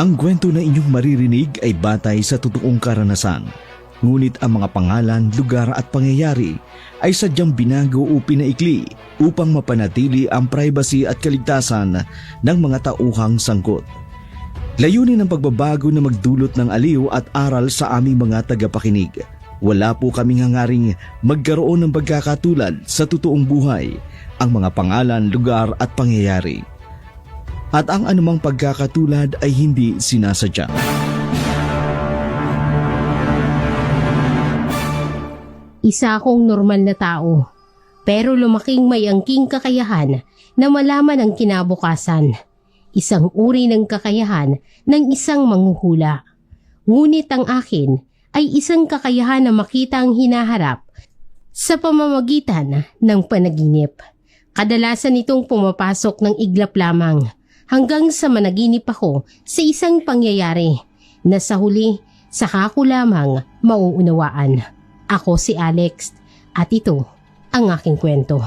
Ang kwento na inyong maririnig ay batay sa totoong karanasan. Ngunit ang mga pangalan, lugar at pangyayari ay sadyang binago o pinaikli upang mapanatili ang privacy at kaligtasan ng mga tauhang sangkot. Layunin ng pagbabago na magdulot ng aliw at aral sa aming mga tagapakinig. Wala po kaming hangaring magkaroon ng pagkakatulad sa totoong buhay, ang mga pangalan, lugar at pangyayari. At ang anumang pagkakatulad ay hindi sinasadya. Isa akong normal na tao, pero lumaking may angking kakayahan na malaman ang kinabukasan. Isang uri ng kakayahan ng isang manghuhula. Ngunit ang akin ay isang kakayahan na makita ang hinaharap sa pamamagitan ng panaginip. Kadalasan itong pumapasok ng iglap lamang hanggang sa managinip ako sa isang pangyayari na sa huli saka ko lamang mauunawaan. Ako si Alex at ito ang aking kwento.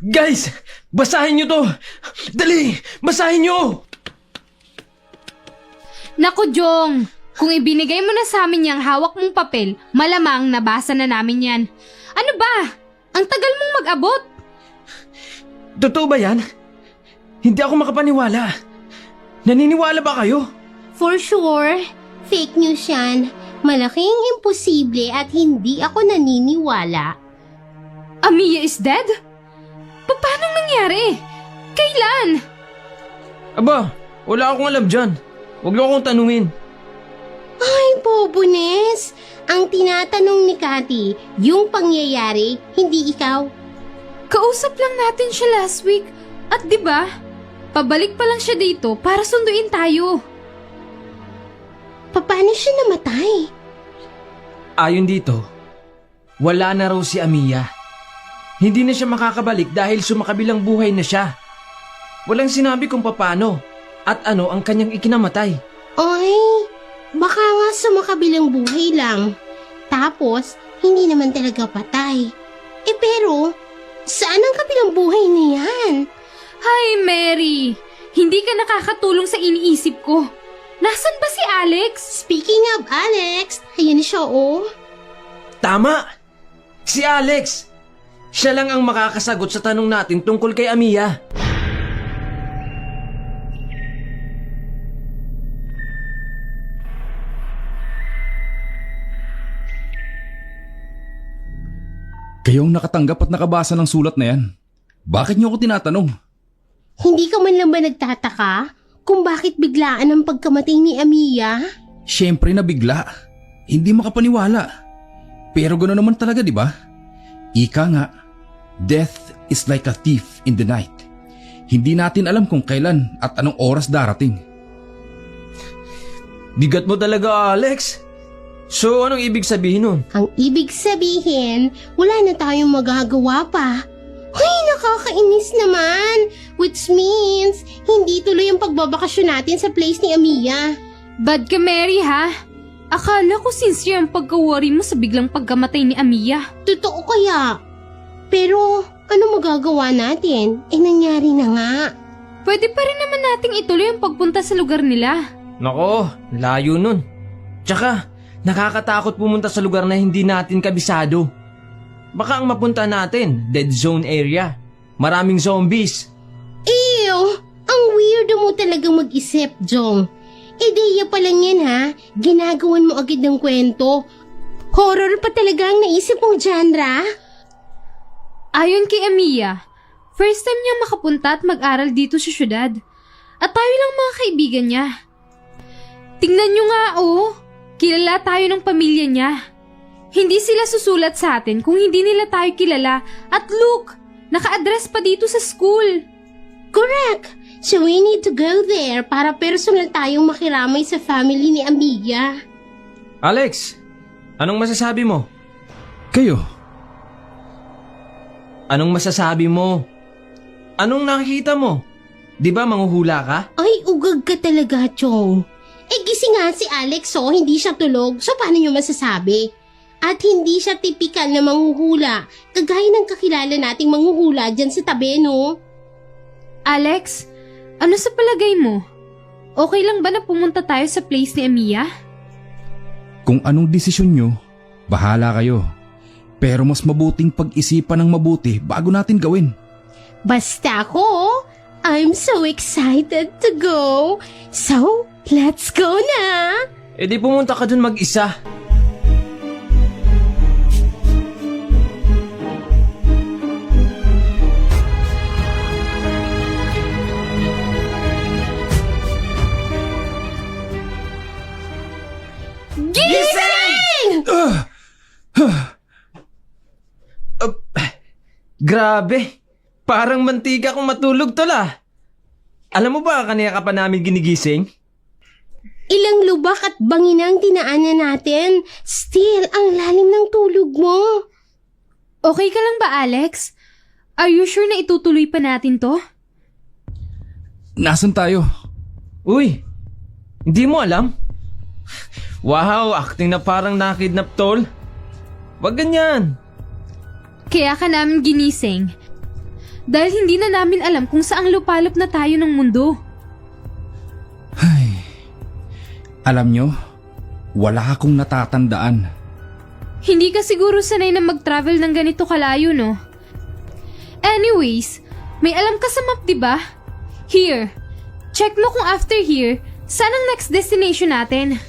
Guys! Basahin nyo to! Dali! Basahin nyo! Naku, Jong! Kung ibinigay mo na sa amin yung hawak mong papel, malamang nabasa na namin yan. Ano ba? Ang tagal mong mag-abot. Totoo ba yan? Hindi ako makapaniwala. Naniniwala ba kayo? For sure, fake news yan. Malaking imposible at hindi ako naniniwala. Amiya is dead? Paano nangyari? Kailan? Aba, wala akong alam dyan. Huwag niyo akong tanungin. Ay, Bobones! Ang tinatanong ni Cathy, yung pangyayari, hindi ikaw. Kausap lang natin siya last week. At 'di ba? Pabalik pa lang siya dito para sunduin tayo. Paano siya namatay? Ayon dito, wala na raw si Amiya. Hindi na siya makakabalik dahil sumakabilang buhay na siya. Walang sinabi kung paano at ano ang kanyang ikinamatay. Ay, baka nga sumakabilang buhay lang. Tapos, hindi naman talaga patay. Pero, saan ang kabilang buhay na yan? Hi, Mary! Hindi ka nakakatulong sa iniisip ko. Nasaan ba si Alex? Speaking of Alex, ayan siya oh. Tama! Si Alex! Siya lang ang makakasagot sa tanong natin tungkol kay Amiya. Kayong nakatanggap at nakabasa ng sulat na yan. Bakit niyo ako tinatanong? Hindi ka man lang ba nagtataka kung bakit biglaan ang pagkamatay ni Amiya? Siyempre nabigla. Hindi makapaniwala. Pero gano'n naman talaga, di ba? Ika nga, death is like a thief in the night. Hindi natin alam kung kailan at anong oras darating. Bigat mo talaga, Alex. So, anong ibig sabihin nun? Ang ibig sabihin, wala na tayong magagawa pa. Ay, nakakainis naman. Which means, hindi tuloy ang pagbabakasyon natin sa place ni Amiya. Bad ka, Mary, ha? Akala ko sincere ang pagka-worry mo sa biglang pagkamatay ni Amiya. Totoo kaya? Pero, ano magagawa natin? Nangyari na nga. Pwede pa rin naman nating ituloy ang pagpunta sa lugar nila. Nako, layo nun. Tsaka, nakakatakot pumunta sa lugar na hindi natin kabisado. Baka ang mapunta natin, dead zone area. Maraming zombies. Ew! Ang weirdo mo talagang mag-isip, Jong. Ideya pa lang yan ha. Ginagawan mo agad ng kwento. Horror pa talaga ang naisip mong genre. Ayon kay Amiya, first time niya makapunta at mag-aral dito sa syudad. At tayo lang mga kaibigan niya. Tingnan niyo nga oh. Kilala tayo ng pamilya niya. Hindi sila susulat sa atin kung hindi nila tayo kilala. At look, naka-address pa dito sa school. Correct! So we need to go there para personal tayong makiramay sa family ni Amiya. Alex, anong masasabi mo? Kayo? Anong masasabi mo? Anong nakikita mo? Di ba manghuhula ka? Ay, ugag ka talaga, Chong. gising nga si Alex hindi siya tulog. So paano nyo masasabi? At hindi siya tipikal na manghuhula. Kagaya ng kakilala nating manghuhula dyan sa tabi, no? Alex, ano sa palagay mo? Okay lang ba na pumunta tayo sa place ni Amiya? Kung anong desisyon nyo, bahala kayo. Pero mas mabuting pag-isipan ng mabuti bago natin gawin. Basta ako, I'm so excited to go. So, let's go na! E di pumunta ka dun mag-isa. Grabe! Parang mantika kung matulog tol ah. Alam mo ba kanina ka pa namin ginigising? Ilang lubak at bangin ang tinaanan natin. Still, ang lalim ng tulog mo. Okay ka lang ba, Alex? Are you sure na itutuloy pa natin to? Nasaan tayo? Uy! Hindi mo alam? Wow! Acting na parang nakidnap tol. Wag ganyan! Kaya ka namin ginising. Dahil hindi na namin alam kung saang lupalop na tayo ng mundo. Alam nyo, wala akong natatandaan. Hindi ka siguro sanay na mag-travel ng ganito kalayo, no? Anyways, may alam ka sa map, diba? Here, check mo kung after here, saan ang next destination natin?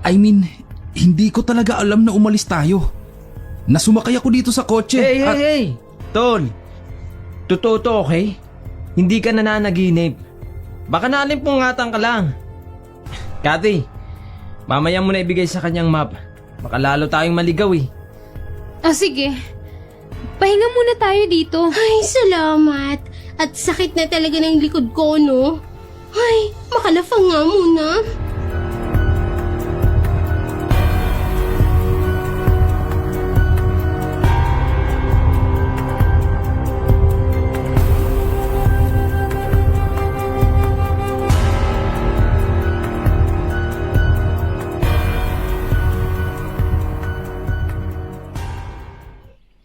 I mean, hindi ko talaga alam na umalis tayo. Nasumakay ako dito sa kotse at... Hey! Tol! Totoo to, okay? Hindi ka nananaginip. Baka nalimpungatan ka lang. Kathy, mamaya mo na ibigay sa kanyang map. Baka lalo tayong maligaw eh. Sige. Pahinga muna tayo dito. Ay, salamat. At sakit na talaga ng likod ko, no? Ay, makalafang nga muna.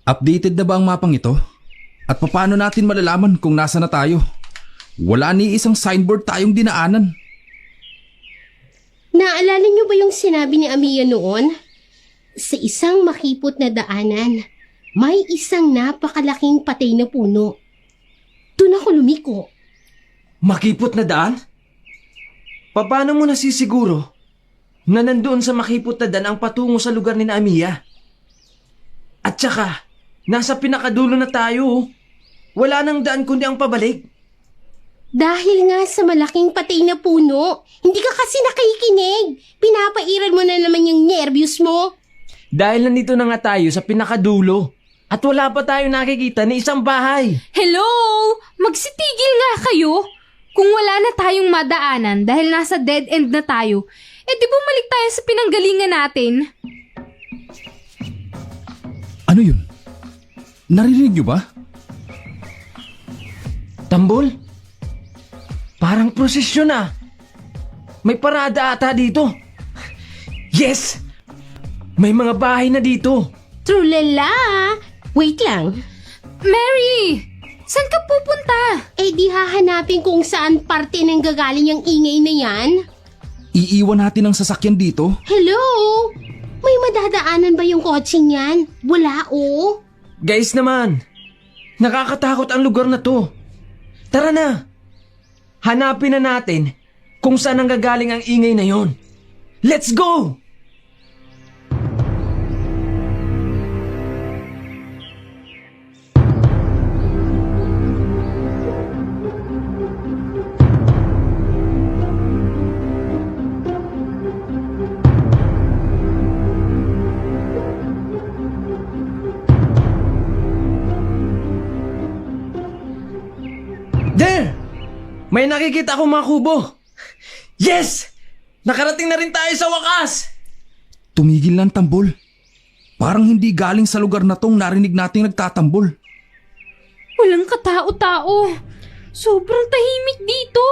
Updated na ba ang mapang ito? At paano natin malalaman kung nasa na tayo? Wala ni isang signboard tayong dinaanan. Naalala niyo ba yung sinabi ni Amiya noon? Sa isang makipot na daanan, may isang napakalaking patay na puno. Doon ako lumiko. Makipot na daan? Paano mo nasisiguro na nandoon sa makipot na daan ang patungo sa lugar ni Amiya? At saka, nasa pinakadulo na tayo. Wala nang daan kundi ang pabalik. Dahil nga sa malaking patay na puno, hindi ka kasi nakikinig. Pinapairan mo na naman yung nervyos mo. Dahil nandito na nga tayo sa pinakadulo. At wala pa tayo nakikita ni isang bahay. Hello! Magsitigil nga kayo! Kung wala na tayong madaanan dahil nasa dead end na tayo, di bumalik tayo sa pinanggalingan natin. Ano yun? Narinig nyo ba? Tambol? Parang prosesyon ah. May parada ata dito. Yes! May mga bahay na dito. Trulala! Wait lang. Mary! Saan ka pupunta? Di hahanapin kung saan parte ng gagaling yung ingay na yan. Iiwan natin ang sasakyan dito? Hello? May madadaanan ba yung kotseng yan? Wala Guys naman, nakakatakot ang lugar na to. Tara na. Hanapin na natin kung saan ang gagaling ang ingay na yon. Let's go! There! May nakikita akong mga kubo. Yes! Nakarating na rin tayo sa wakas! Tumigil lang, Tambol. Parang hindi galing sa lugar na tong narinig nating nagtatambol. Walang katao-tao. Sobrang tahimik dito.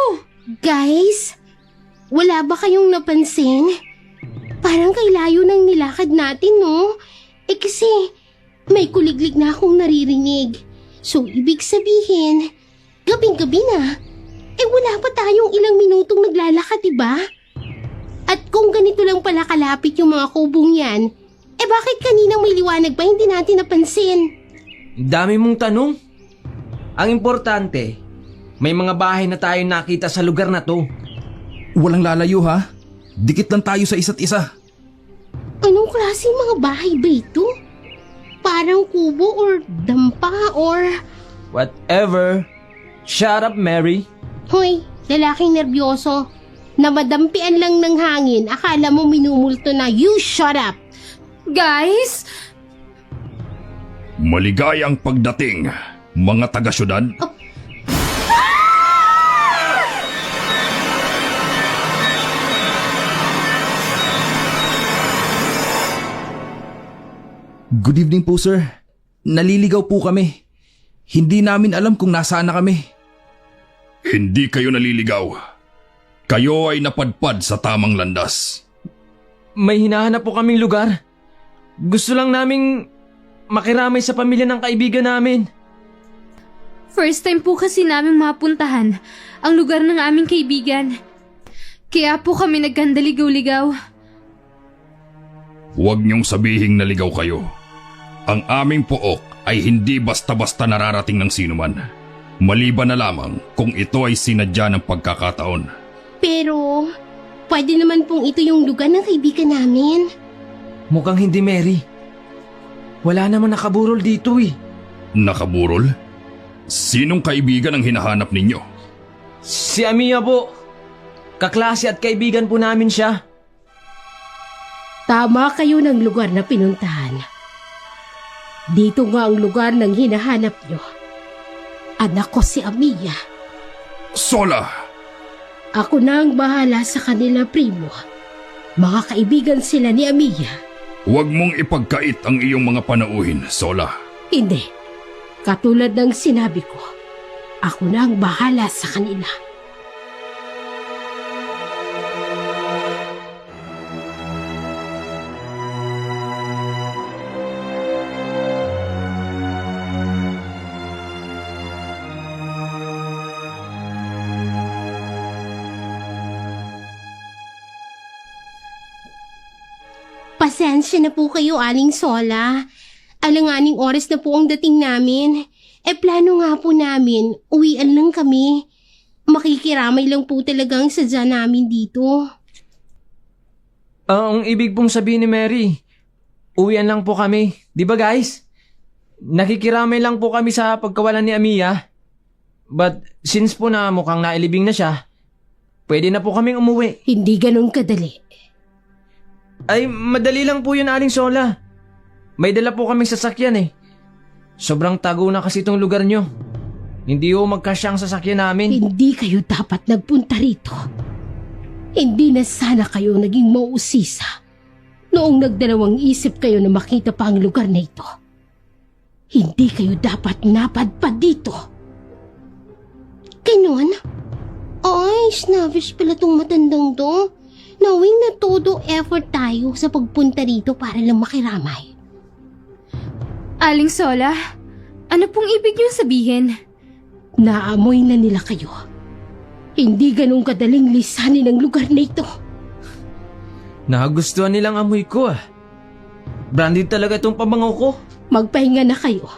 Guys, Wala ba kayong napansin? Parang kay layo ng nilakad natin, no? Kasi may kuliglig na akong naririnig. So, ibig sabihin, gabing-gabi na. Wala pa tayong ilang minutong naglalakad, diba? At kung ganito lang pala kalapit yung mga kubong yan, bakit kaninang may liwanag pa hindi natin napansin? Dami mong tanong. Ang importante, may mga bahay na tayo nakita sa lugar na to. Walang lalayo ha. Dikit lang tayo sa isa't isa. Anong klaseng mga bahay ba ito? Parang kubo or dampa or... Whatever. Shut up, Mary. Hoy, lalaking nervyoso. Na madampian lang ng hangin, akala mo minumulto na. You shut up! Guys! Maligayang pagdating, mga taga-syudad. Good evening po, sir. Naliligaw po kami. Hindi namin alam kung nasaan na kami. Hindi kayo naliligaw. Kayo ay napadpad sa tamang landas. May hinahanap po kaming lugar. Gusto lang naming makiramay sa pamilya ng kaibigan namin. First time po kasi namin mapuntahan ang lugar ng aming kaibigan. Kaya po kami nagkandaligaw-ligaw. Huwag niyong sabihing naligaw kayo. Ang aming pook ay hindi basta-basta nararating ng sinuman. Maliban na lamang kung ito ay sinadya ng pagkakataon. Pero, pwede naman pong ito yung lugar ng kaibigan namin. Mukhang hindi, Mary. Wala naman nakaburol dito eh. Nakaburol? Sinong kaibigan ang hinahanap ninyo? Si Amiya po. Kaklase at kaibigan po namin siya. Tama kayo ng lugar na pinuntahan. Dito nga ang lugar ng hinahanap nyo. Anak ko si Amiya. Sola! Ako na ang bahala sa kanila, primo. Mga kaibigan sila ni Amiya. Huwag mong ipagkait ang iyong mga panauhin, Sola. Hindi. Katulad ng sinabi ko, ako na ang bahala sa kanila. Pasensya na po kayo, Aling Sola. Alanganing oras na po ang dating namin. Plano nga po namin, uwian lang kami. Makikiramay lang po talagang sadya namin dito. Ang ibig pong sabihin ni Mary, uwian lang po kami. Di ba guys? Nakikiramay lang po kami sa pagkawalan ni Amiya. But since po na mukhang nailibing na siya, pwede na po kaming umuwi. Hindi ganun kadali. Ay, madali lang po yun, Aling Sola. May dala po kaming sasakyan eh. Sobrang tago na kasi itong lugar nyo. Hindi ho magkasya ang sasakyan namin. Hindi kayo dapat nagpunta rito. Hindi na sana kayo naging mausisa noong nagdalawang isip kayo na makita pa ang lugar na ito. Hindi kayo dapat napadpad dito. Ganon? Ay, snavish pala tong matandang to. Knowing na todo effort tayo sa pagpunta rito para lang makiramay. Aling Sola, ano pong ibig niyong sabihin? Naamoy na nila kayo. Hindi ganun kadaling lisanin ang lugar na ito. Nakagustuhan nilang amoy ko ah. Branded talaga itong pabangaw ko. Magpahinga na kayo.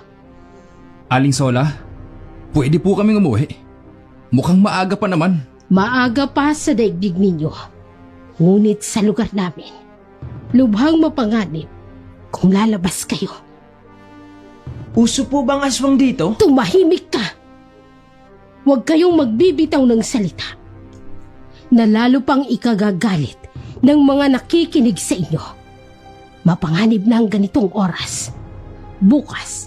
Aling Sola, pwede po kaming umuwi. Mukhang maaga pa naman. Maaga pa sa daigdig ninyo. Ngunit sa lugar namin, lubhang mapanganib kung lalabas kayo. Uso po bang aswang dito? Tumahimik ka! Huwag kayong magbibitaw ng salita na lalo pang ikagagalit ng mga nakikinig sa inyo. Mapanganib na ang ganitong oras. Bukas,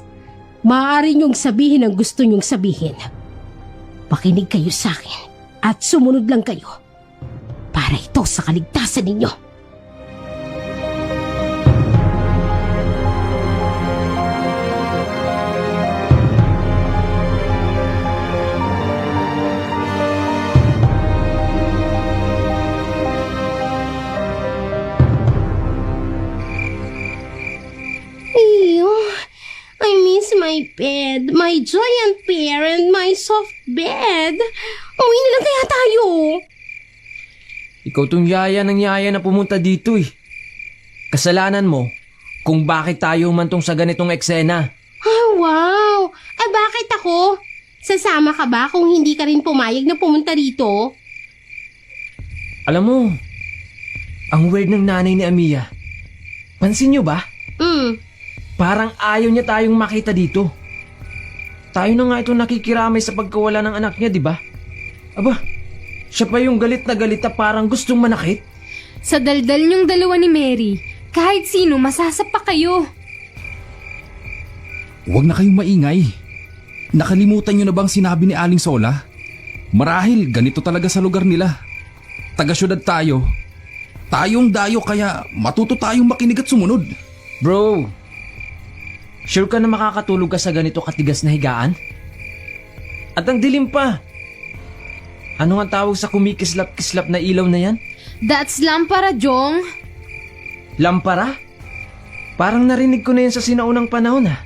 maaari niyong sabihin ang gusto niyong sabihin. Pakinig kayo sa akin at sumunod lang kayo. Para ito sa kaligtasan ninyo. bed, my giant pair, and my soft bed. Umuwi na lang kaya tayo. Ikaw tong yaya ng yaya na pumunta dito eh. Kasalanan mo kung bakit tayo humantong sa ganitong eksena. Oh, wow! Ay bakit ako? Sasama ka ba kung hindi ka rin pumayag na pumunta dito? Alam mo, ang weird ng nanay ni Amiya. Pansin niyo ba? Parang ayaw niya tayong makita dito. Tayo na nga ito nakikiramay sa pagkawala ng anak niya, di ba? Aba, siya pa yung galit na parang gustong manakit. Sa daldal niyong dalawa ni Mary, kahit sino masasapa kayo. Huwag na kayong maingay. Nakalimutan niyo na bang sinabi ni Aling Sola? Marahil ganito talaga sa lugar nila. Taga-syudad tayo. Tayong dayo kaya matuto tayong makinig at sumunod. Bro, sure ka na makakatulog ka sa ganito katigas na higaan? At ang dilim pa. Ano nga tawag sa kumikislap-kislap na ilaw na yan? That's lampara, Jong. Lampara? Parang narinig ko na yan sa sinaunang panahon ha.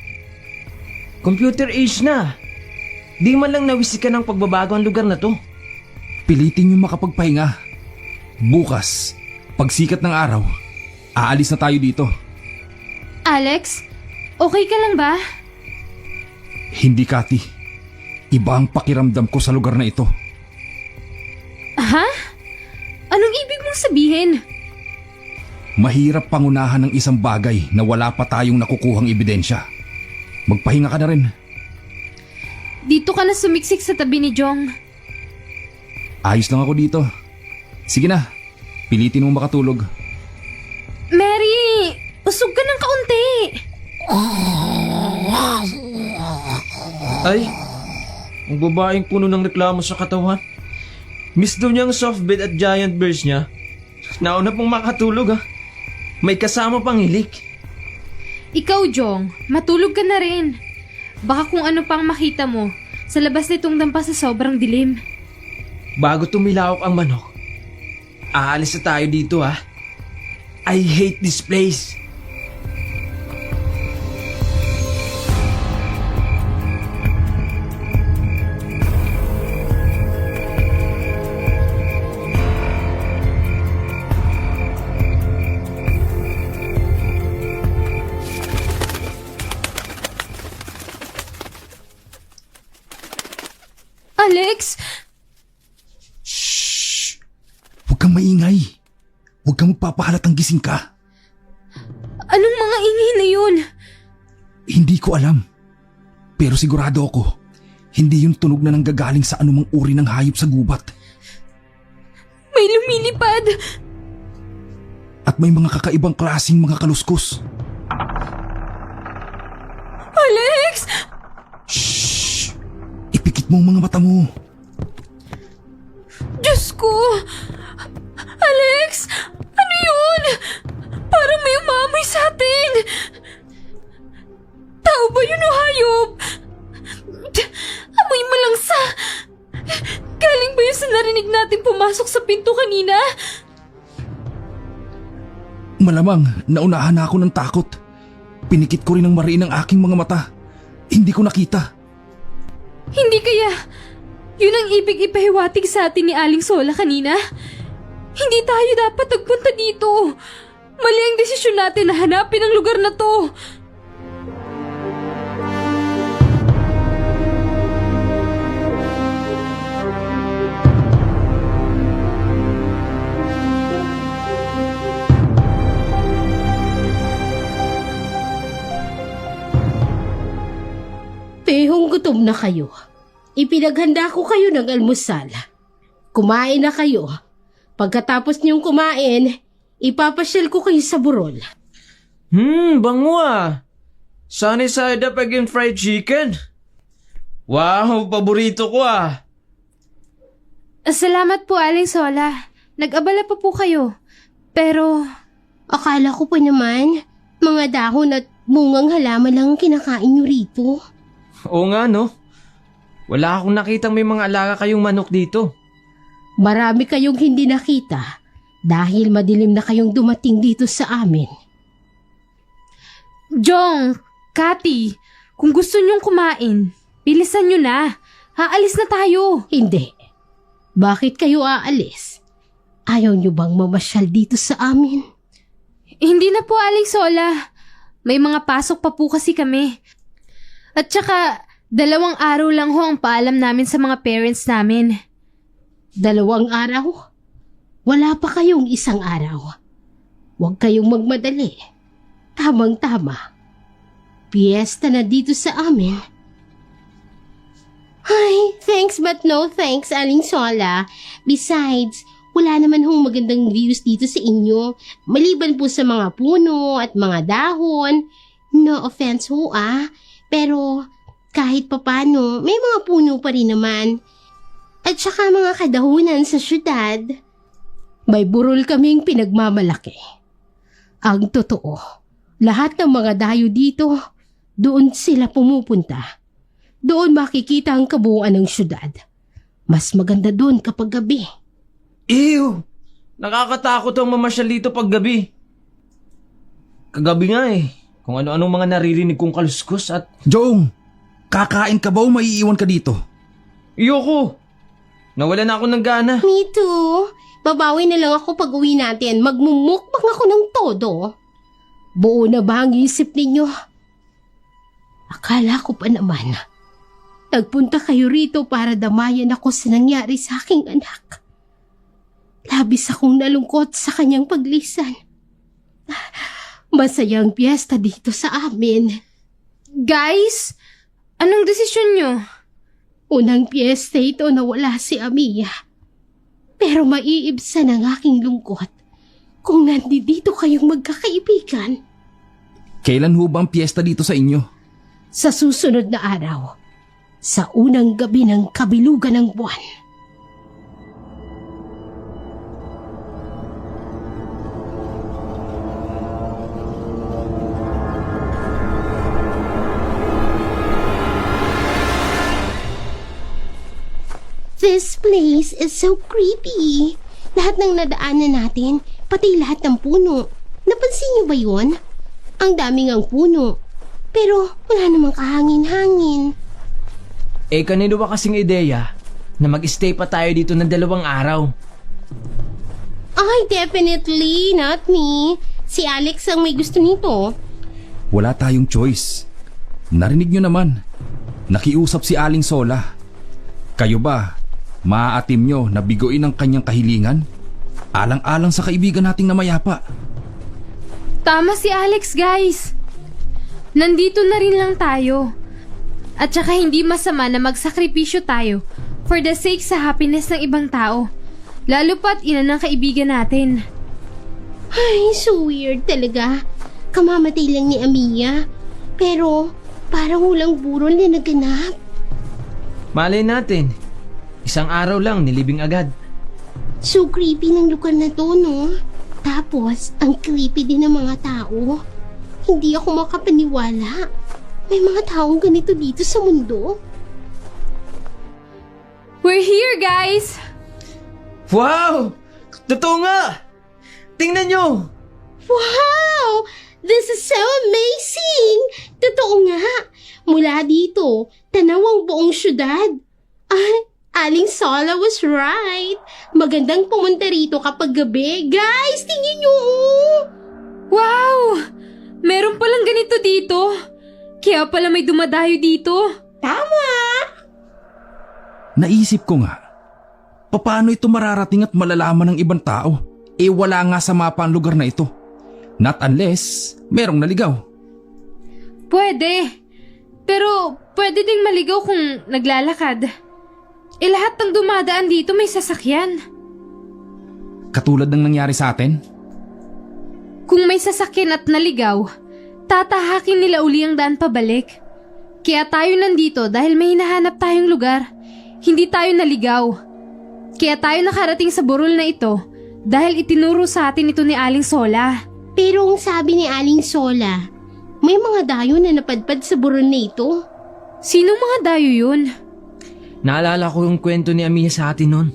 Computer age na. Di man lang nawisik ka ng pagbabago ang lugar na to. Pilitin niyo makapagpahinga. Bukas, pagsikat ng araw, aalis na tayo dito. Alex, okay ka lang ba? Hindi, Cathy. Iba ang pakiramdam ko sa lugar na ito. Ha? Anong ibig mong sabihin? Mahirap pangunahan ng isang bagay na wala pa tayong nakukuhang ebidensya. Magpahinga ka na rin. Dito ka na sumiksik sa tabi ni Jong. Ayos lang ako dito. Sige na, pilitin mong makatulog. Mary, usog ka ng kaunti. Ay, ang babaeng puno ng reklamo sa katawan. Miss daw niya ang soft bed at giant bears niya. Nauna pong makatulog ha. May kasama pang hilik. Ikaw, Jong, matulog ka na rin. Baka kung ano pang makita mo sa labas nitong dampa sa sobrang dilim. Bago tumilawak ang manok, aalis na tayo dito ha. I hate this place. Alex! Huwag kang maingay. Huwag kang magpapahalatang gising ka. Anong mga ingay na yun? Hindi ko alam. Pero sigurado ako, hindi yung tunog na nanggagaling sa anumang uri ng hayop sa gubat. May lumilipad! At may mga kakaibang klaseng mga kaluskos. Alex! Shhh! Ipikit mo ang mga mata mo. Diyos ko! Alex! Ano yun? Parang may umamoy sa atin! Tao ba yun o hayop? Amoy malangsa! Galing ba yun sa narinig natin pumasok sa pinto kanina? Malamang naunahan na ako ng takot. Pinikit ko rin ang mariin ng aking mga mata. Hindi ko nakita. Hindi kaya yun ang ibig ipahiwatig sa atin ni Aling Sola kanina? Hindi tayo dapat nagpunta dito. Mali ang desisyon natin na hanapin ang lugar na to. Tehong gutom na kayo. Ipinaghanda ko kayo ng almusal. Kumain na kayo. Pagkatapos niyong kumain, ipapasyal ko kayo sa burol. Bango ah. Sunny side up again fried chicken. Wow, paborito ko ah. Salamat po, Aling Sola. Nag-abala pa po kayo. Pero Akala ko pa naman, mga dahon at bungang halaman lang ang kinakain niyo rito. Oo nga no. Wala akong nakitang may mga alaga kayong manok dito. Marami kayong hindi nakita dahil madilim na kayong dumating dito sa amin. Jong, Cathy, Kung gusto niyong kumain, bilisan niyo na. Aalis na tayo. Hindi. Bakit kayo aalis? Ayaw niyo bang mamasyal dito sa amin? Hindi na po, Aling Sola. May mga pasok pa po kasi kami. At saka, 2 araw lang ho ang paalam namin sa mga parents namin. 2 araw? Wala pa kayong 1 araw. Huwag kayong magmadali. Tamang-tama. Piyesta na dito sa amin. Ay, thanks but no thanks, Aling Sola. Besides, wala naman hong magandang views dito sa inyo. Maliban po sa mga puno at mga dahon. No offense ho pero kahit papano, may mga puno pa rin naman. At saka mga kadahunan sa syudad. May burol kaming pinagmamalaki. Ang totoo, lahat ng mga dayo dito, doon sila pumupunta. Doon makikita ang kabuuan ng syudad. Mas maganda doon kapag gabi. Ew! Nakakatakot ang mamasyal dito pag gabi. Kagabi nga kung ano-anong mga naririnig kong kaluskos at... Jong, kakain ka ba o maiiwan ka dito? Iyoko! Nawala na ako ng gana. Me too. Babawi na lang ako pag uwi natin. Magmumukbang ako ng todo. Buo na ba ang isip ninyo? Akala ko pa naman. Nagpunta kayo rito para damayan ako sa nangyari sa aking anak. Labis akong nalungkot sa kanyang paglisan. Masayang piyesta dito sa amin. Guys, anong desisyon niyo? Unang piyesta ito na wala si Amiya. Pero maiibsan ang aking lungkot kung nandito kayong magkakaibigan. Kailan ho ba ang piyesta dito sa inyo? Sa susunod na araw, sa unang gabi ng kabilugan ng buwan. This place is so creepy. Lahat ng nadaanan natin, pati lahat ng puno. Napansin niyo ba yun? Ang daming ang puno. Pero wala namang kahangin-hangin. Kanino ba kasing ideya na mag-stay pa tayo dito ng 2 araw? Ay, definitely not me. Si Alex ang may gusto nito. Wala tayong choice. Narinig nyo naman. Nakiusap si Aling Sola. Kayo ba, maaatim nyo na biguin ang kanyang kahilingan? Alang-alang sa kaibigan nating namayapa. Tama si Alex, guys. Nandito na rin lang tayo. At saka hindi masama na magsakripisyo tayo for the sake sa happiness ng ibang tao. Lalo pa't ina ng kaibigan natin. Ay, so weird talaga. Kamamatay lang ni Amiya. Pero parang walang burol na naganap. Malay natin. 1 araw lang nilibing agad. So creepy ng lugar na to, no? Tapos, ang creepy din ng mga tao. Hindi ako makapaniwala. May mga taong ganito dito sa mundo. We're here, guys! Wow! Totoo nga! Tingnan nyo! Wow! This is so amazing! Totoo nga. Mula dito, tanaw ang buong syudad. Ay, Aling Sola was right. Magandang pumunta rito kapag gabi. Guys, tingin nyo! Wow! Meron palang ganito dito. Kaya pala may dumadayo dito. Tama! Naisip ko nga, paano ito mararating at malalaman ng ibang tao? Wala nga sa mapa ang lugar na ito. Not unless merong naligaw. Pwede. Pero pwede ding maligaw kung naglalakad. Lahat ng dumadaan dito may sasakyan. Katulad ng nangyari sa atin? Kung may sasakyan at naligaw, tatahakin nila uli ang daan pabalik. Kaya tayo nandito dahil may hinahanap tayong lugar. Hindi tayo naligaw. Kaya tayo nakarating sa burol na ito dahil itinuro sa atin ito ni Aling Sola. Pero ang sabi ni Aling Sola, may mga dayo na napadpad sa burol na ito. Sinong mga dayo yun? Naalala ko yung kwento ni Amiya sa atin noon.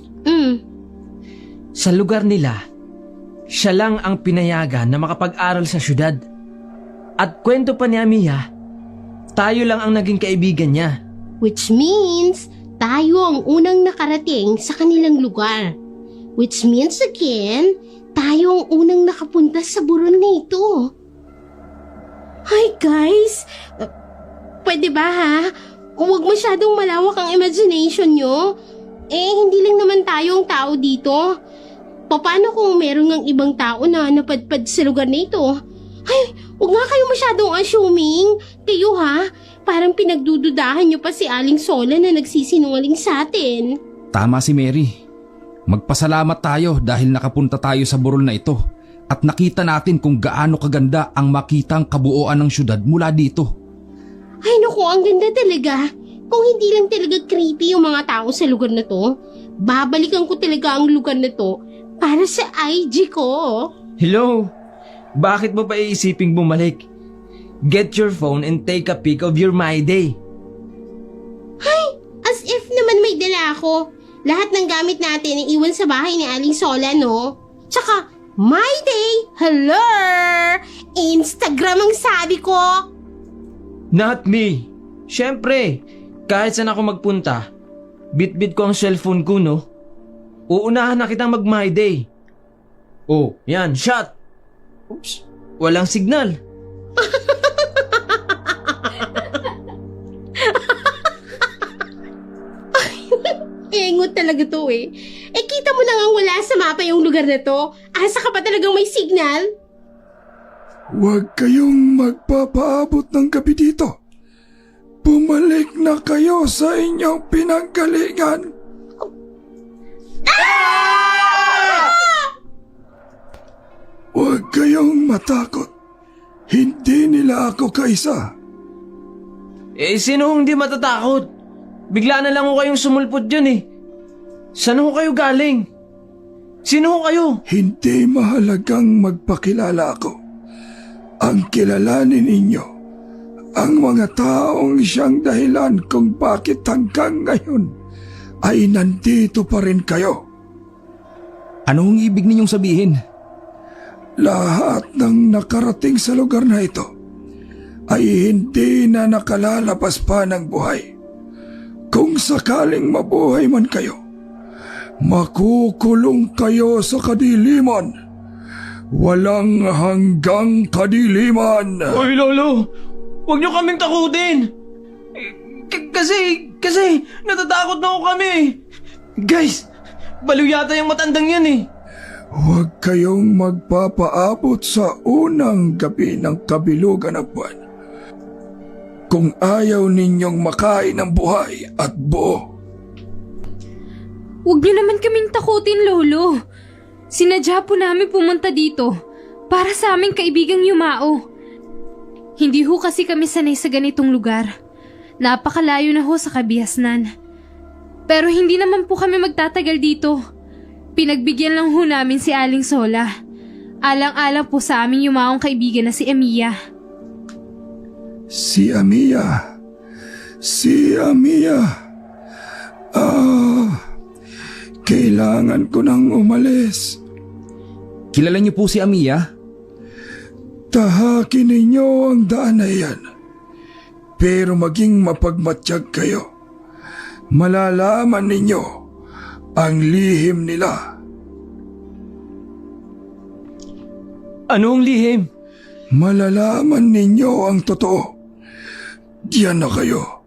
Sa lugar nila, siya lang ang pinayagan na makapag-aral sa syudad. At kwento pa ni Amiya, tayo lang ang naging kaibigan niya. Which means, tayo ang unang nakarating sa kanilang lugar. Which means again, tayo ang unang nakapunta sa burol na ito. Hi guys! Pwede ba ha? Huwag masyadong malawak ang imagination nyo. Hindi lang naman tayo ang tao dito. Paano kung meron ng ibang tao na napadpad sa lugar na ito? Ay, huwag nga kayo masyadong assuming. Kayo ha, parang pinagdududahan nyo pa si Aling Sola na nagsisinungaling sa atin. Tama si Mary. Magpasalamat tayo dahil nakapunta tayo sa burol na ito at nakita natin kung gaano kaganda ang makitang kabuuan ng syudad mula dito. Ay naku, ang ganda talaga. Kung hindi lang talaga creepy yung mga tao sa lugar na to, babalikan ko talaga ang lugar na to para sa IG ko. Hello? Bakit mo pa iisiping bumalik? Get your phone and take a pic of your My Day. As if naman may dala ako. Lahat ng gamit natin ay iwan sa bahay ni Aling Sola, no? Tsaka, My Day! Hello! Instagram ang sabi ko! Not me. Siyempre, kahit saan ako magpunta, bit-bit ko ang cellphone ko, no? Uunahan na kitang mag-My Day. Oh, yan, shot. Oops, walang signal. Engot talaga to eh. Kita mo na nga wala sa mapa yung lugar na to. Asa ka pa talagang may signal? Huwag kayong magpapaabot ng gabi dito. Bumalik na kayo sa inyong pinanggalingan. Huwag kayong matakot. Hindi nila ako kaisa. Sino hindi matatakot? Bigla na lang ho kayong sumulpot dyan eh. Saan ho kayo galing? Sino ho kayo? Hindi mahalagang magpakilala ako. Ang kilalanin ninyo, ang mga taong siyang dahilan kung bakit hanggang ngayon ay nandito pa rin kayo. Anong ibig ninyong sabihin? Lahat ng nakarating sa lugar na ito ay hindi na nakalalabas pa ng buhay. Kung sakaling mabuhay man kayo, makukulong kayo sa kadiliman. Walang hanggang kadiliman. Oy, Lolo! Huwag niyo kaming takutin! Kasi natatakot na ako kami. Guys, baliw yata yung matandang yan eh. Huwag kayong magpapaabot sa unang gabi ng kabilugan ng buwan. Kung ayaw ninyong makain ng buhay at buo. Huwag niyo naman kaming takutin, Lolo. Sinadya po namin pumunta dito para sa aming kaibigang yumao. Hindi ho kasi kami sanay sa ganitong lugar. Napakalayo na ho sa kabihasnan. Pero hindi naman po kami magtatagal dito. Pinagbigyan lang ho namin si Aling Sola. Alang-alang po sa aming yumaong kaibigan na si Amiya. Si Amiya. Kailangan ko nang umalis. Kilala niyo po si Amiya? Tahakin ninyo ang daan na yan. Pero maging mapagmatsyag kayo. Malalaman ninyo ang lihim nila. Anong lihim? Malalaman ninyo ang totoo. Diyan na kayo.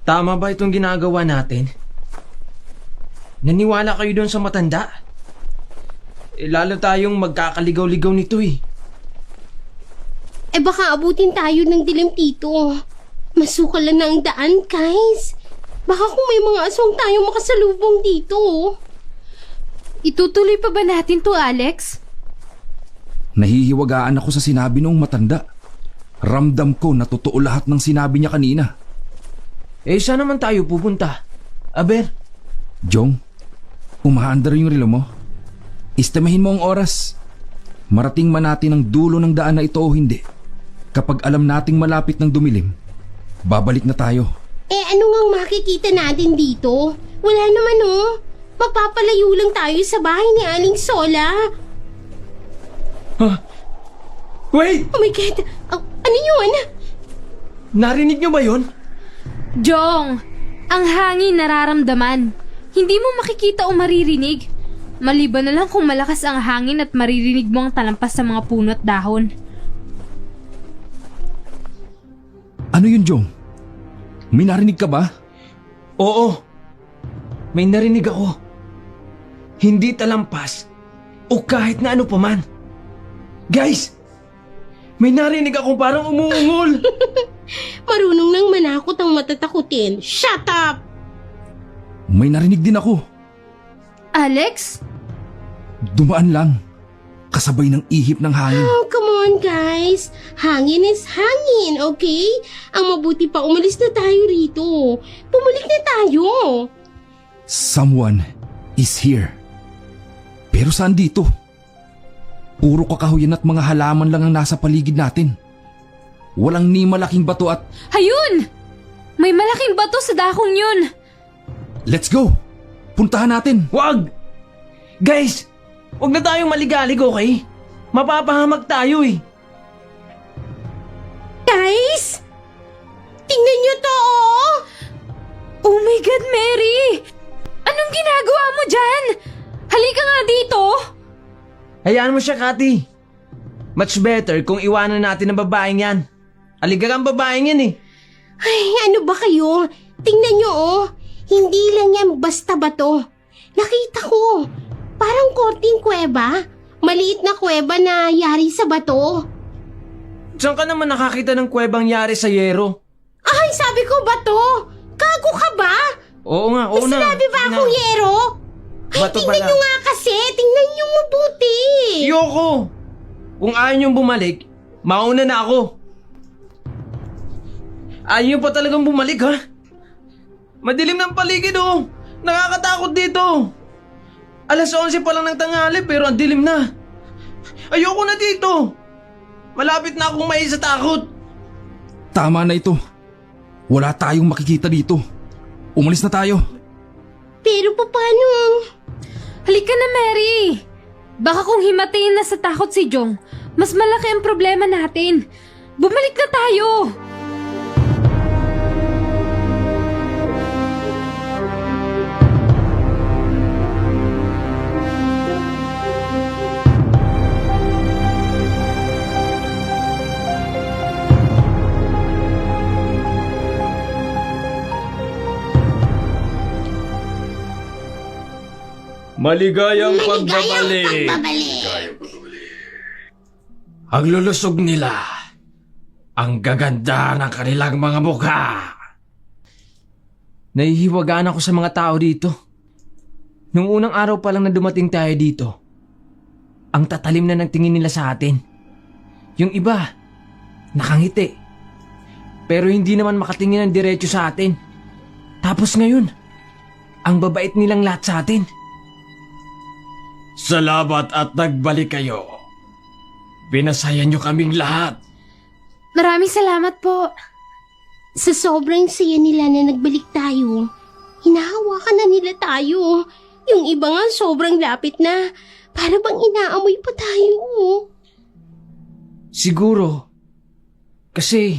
Tama ba itong ginagawa natin? Naniwala kayo doon sa matanda? Lalo tayong magkakaligaw-ligaw nito eh. Baka abutin tayo ng dilim dito. Masukalan na ang daan, guys. Baka kung may mga aswang tayong makasalubong dito. Itutuloy pa ba natin to, Alex? Nahihiwagaan ako sa sinabi nung matanda. Ramdam ko na totoo lahat ng sinabi niya kanina. Saan naman tayo pupunta? Aber? Jong, umaandar yung relo mo. Istamahin mo ang oras. Marating man natin ang dulo ng daan na ito o hindi. Kapag alam nating malapit ng dumilim, babalik na tayo. Eh ano ngang makikita natin dito? Wala naman oh. Mapapalayo lang tayo sa bahay ni Aling Sola. Wait! Oh my God! Ano yun? Narinig niyo ba yun? Jong, ang hangin nararamdaman. Hindi mo makikita o maririnig. Maliban na lang kung malakas ang hangin at maririnig mo ang talampas sa mga puno at dahon. Ano yun, Jong? May narinig ka ba? Oo. May narinig ako. Hindi talampas o kahit na ano paman. Guys! May narinig akong parang umuungol. Marunong nang manakot ang matatakutin. Shut up! May narinig din ako. Alex? Dumaan lang. Kasabay ng ihip ng hangin. Oh, come on guys. Hangin is hangin, okay? Ang mabuti pa umalis na tayo rito. Pumalik na tayo. Someone is here. Pero saan dito? Puro kakahuyan at mga halaman lang ang nasa paligid natin. Walang ni malaking bato at... Hayun! May malaking bato sa dakong yun. Let's go! Puntahan natin! Wag! Guys! Huwag na tayong maligalig, okay? Mapapahamak tayo eh. Guys! Tingnan nyo to, oh! Oh my God, Mary! Anong ginagawa mo dyan? Halika nga dito! Hayaan mo siya, Kati. Much better kung iwanan natin ang babaeng yan. Aligar ang babaeng yan eh. Ay, ano ba kayo? Tingnan nyo, oh. Hindi lang yan basta bato. Nakita ko. Parang korting kuweba. Maliit na kuweba na yari sa bato. Saan ka naman nakakita ng kuwebang yari sa yero? Ay, sabi ko bato. Kago ka ba? Oo nga, oo May na. sinabi ba Sige na. akong yero? Ay, Bato tingnan pala. nyo nga kasi. Tingnan nyo mabuti. Yoko! Kung ayaw niyong bumalik, mauna na ako. Ayaw niyo pa talagang bumalik, ha? Madilim ng paligid, oh. Nakakatakot dito. Alas 11 pa lang ng tanghali pero ang dilim na. Ayoko na dito. Malapit na akong mai sa takot. Tama na ito. Wala tayong makikita dito. Umalis na tayo. Pero paano? Halika na, Mary! Baka kung himatayin na sa takot si Jong, mas malaki ang problema natin. Bumalik na tayo! Maligayang pagbabalik. Ang lulusog nila. Ang gaganda ng kanilang mga mukha. Nahihiwagaan ako sa mga tao dito. Nung unang araw pa lang na dumating tayo dito, ang tatalim na ng tingin nila sa atin. Yung iba, nakangiti. Pero hindi naman makatingin ng diretso sa atin. Tapos ngayon, ang babait nilang lahat sa atin. Salamat at nagbalik kayo. Pinasaya niyo kaming lahat. Maraming salamat po. Sa sobrang saya nila na nagbalik tayo, hinahawakan na nila tayo. Yung iba nga sobrang lapit na, para bang inaamoy pa tayo. Siguro, kasi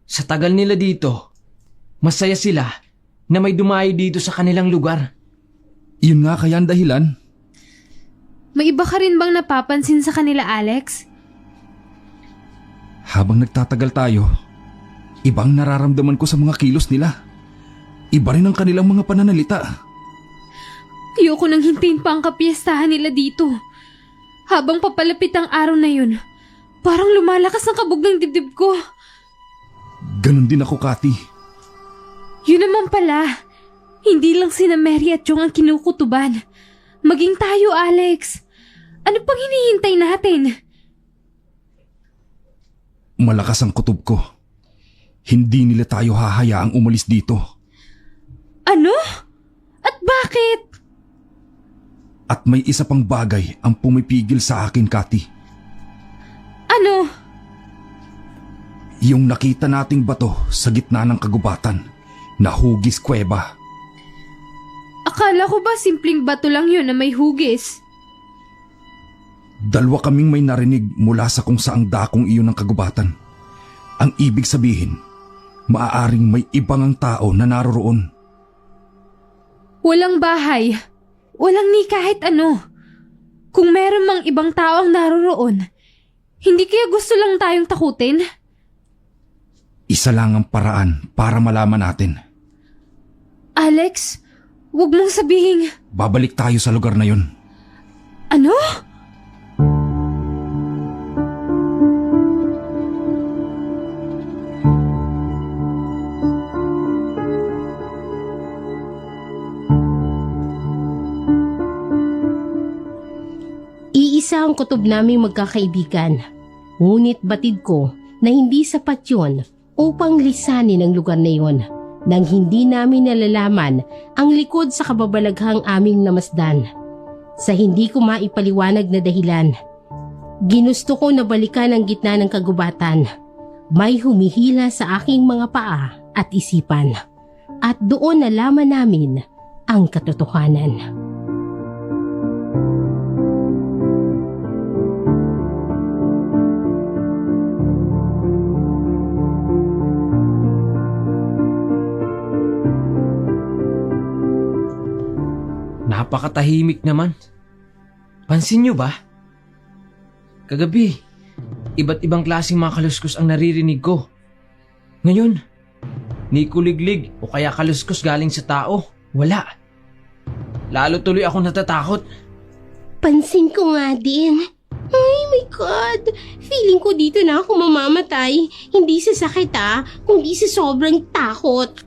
sa tagal nila dito, masaya sila na may dumayo dito sa kanilang lugar. Yun nga kaya ang dahilan. May iba ka rin bang napapansin sa kanila, Alex? Habang nagtatagal tayo, ibang nararamdaman ko sa mga kilos nila. Iba rin ang kanilang mga pananalita. Ayoko nang hintayin pa ang kapiyastahan nila dito. Habang papalapit ang araw na yun, parang lumalakas ang kabog ng dibdib ko. Ganon din ako, Kati. Yun naman pala, hindi lang sina Mary at Jong ang kinukutuban. Maging tayo, Alex. Ano pang hinihintay natin? Malakas ang kutob ko. Hindi nila tayo hahayaang umalis dito. Ano? At bakit? At may isa pang bagay ang pumipigil sa akin, Kati. Ano? Yung nakita nating bato sa gitna ng kagubatan na hugis kuweba. Akala ko ba simpleng bato lang yun na may hugis? Dalawa kaming may narinig mula sa kung saang dakong iyon ng kagubatan. Ang ibig sabihin, maaaring may ibang ang tao na naroroon. Walang bahay. Walang ni kahit ano. Kung meron mang ibang tao ang naroroon, hindi kaya gusto lang tayong takutin? Isa lang ang paraan para malaman natin. Alex, wag mong sabihing... Babalik tayo sa lugar na yun. Ano? Iisa ang kutob naming magkakaibigan. Ngunit batid ko na hindi sapat yun upang lisanin ang lugar na yon nang hindi namin nalalaman ang likod sa kababalaghang aming namasdan. Sa hindi ko maipaliwanag na dahilan, ginusto ko na balikan ang gitna ng kagubatan. May humihila sa aking mga paa at isipan. At doon nalaman namin ang katotohanan. Napakatahimik naman. Pansin nyo ba? Kagabi, iba't ibang klaseng mga kaluskos ang naririnig ko. Ngayon, ni kuliglig o kaya kaluskos galing sa tao, wala. Lalo tuloy akong natatakot. Pansin ko nga din. Ay my God! Feeling ko dito na ako mamamatay. Hindi sa sakit kundi sa sobrang takot.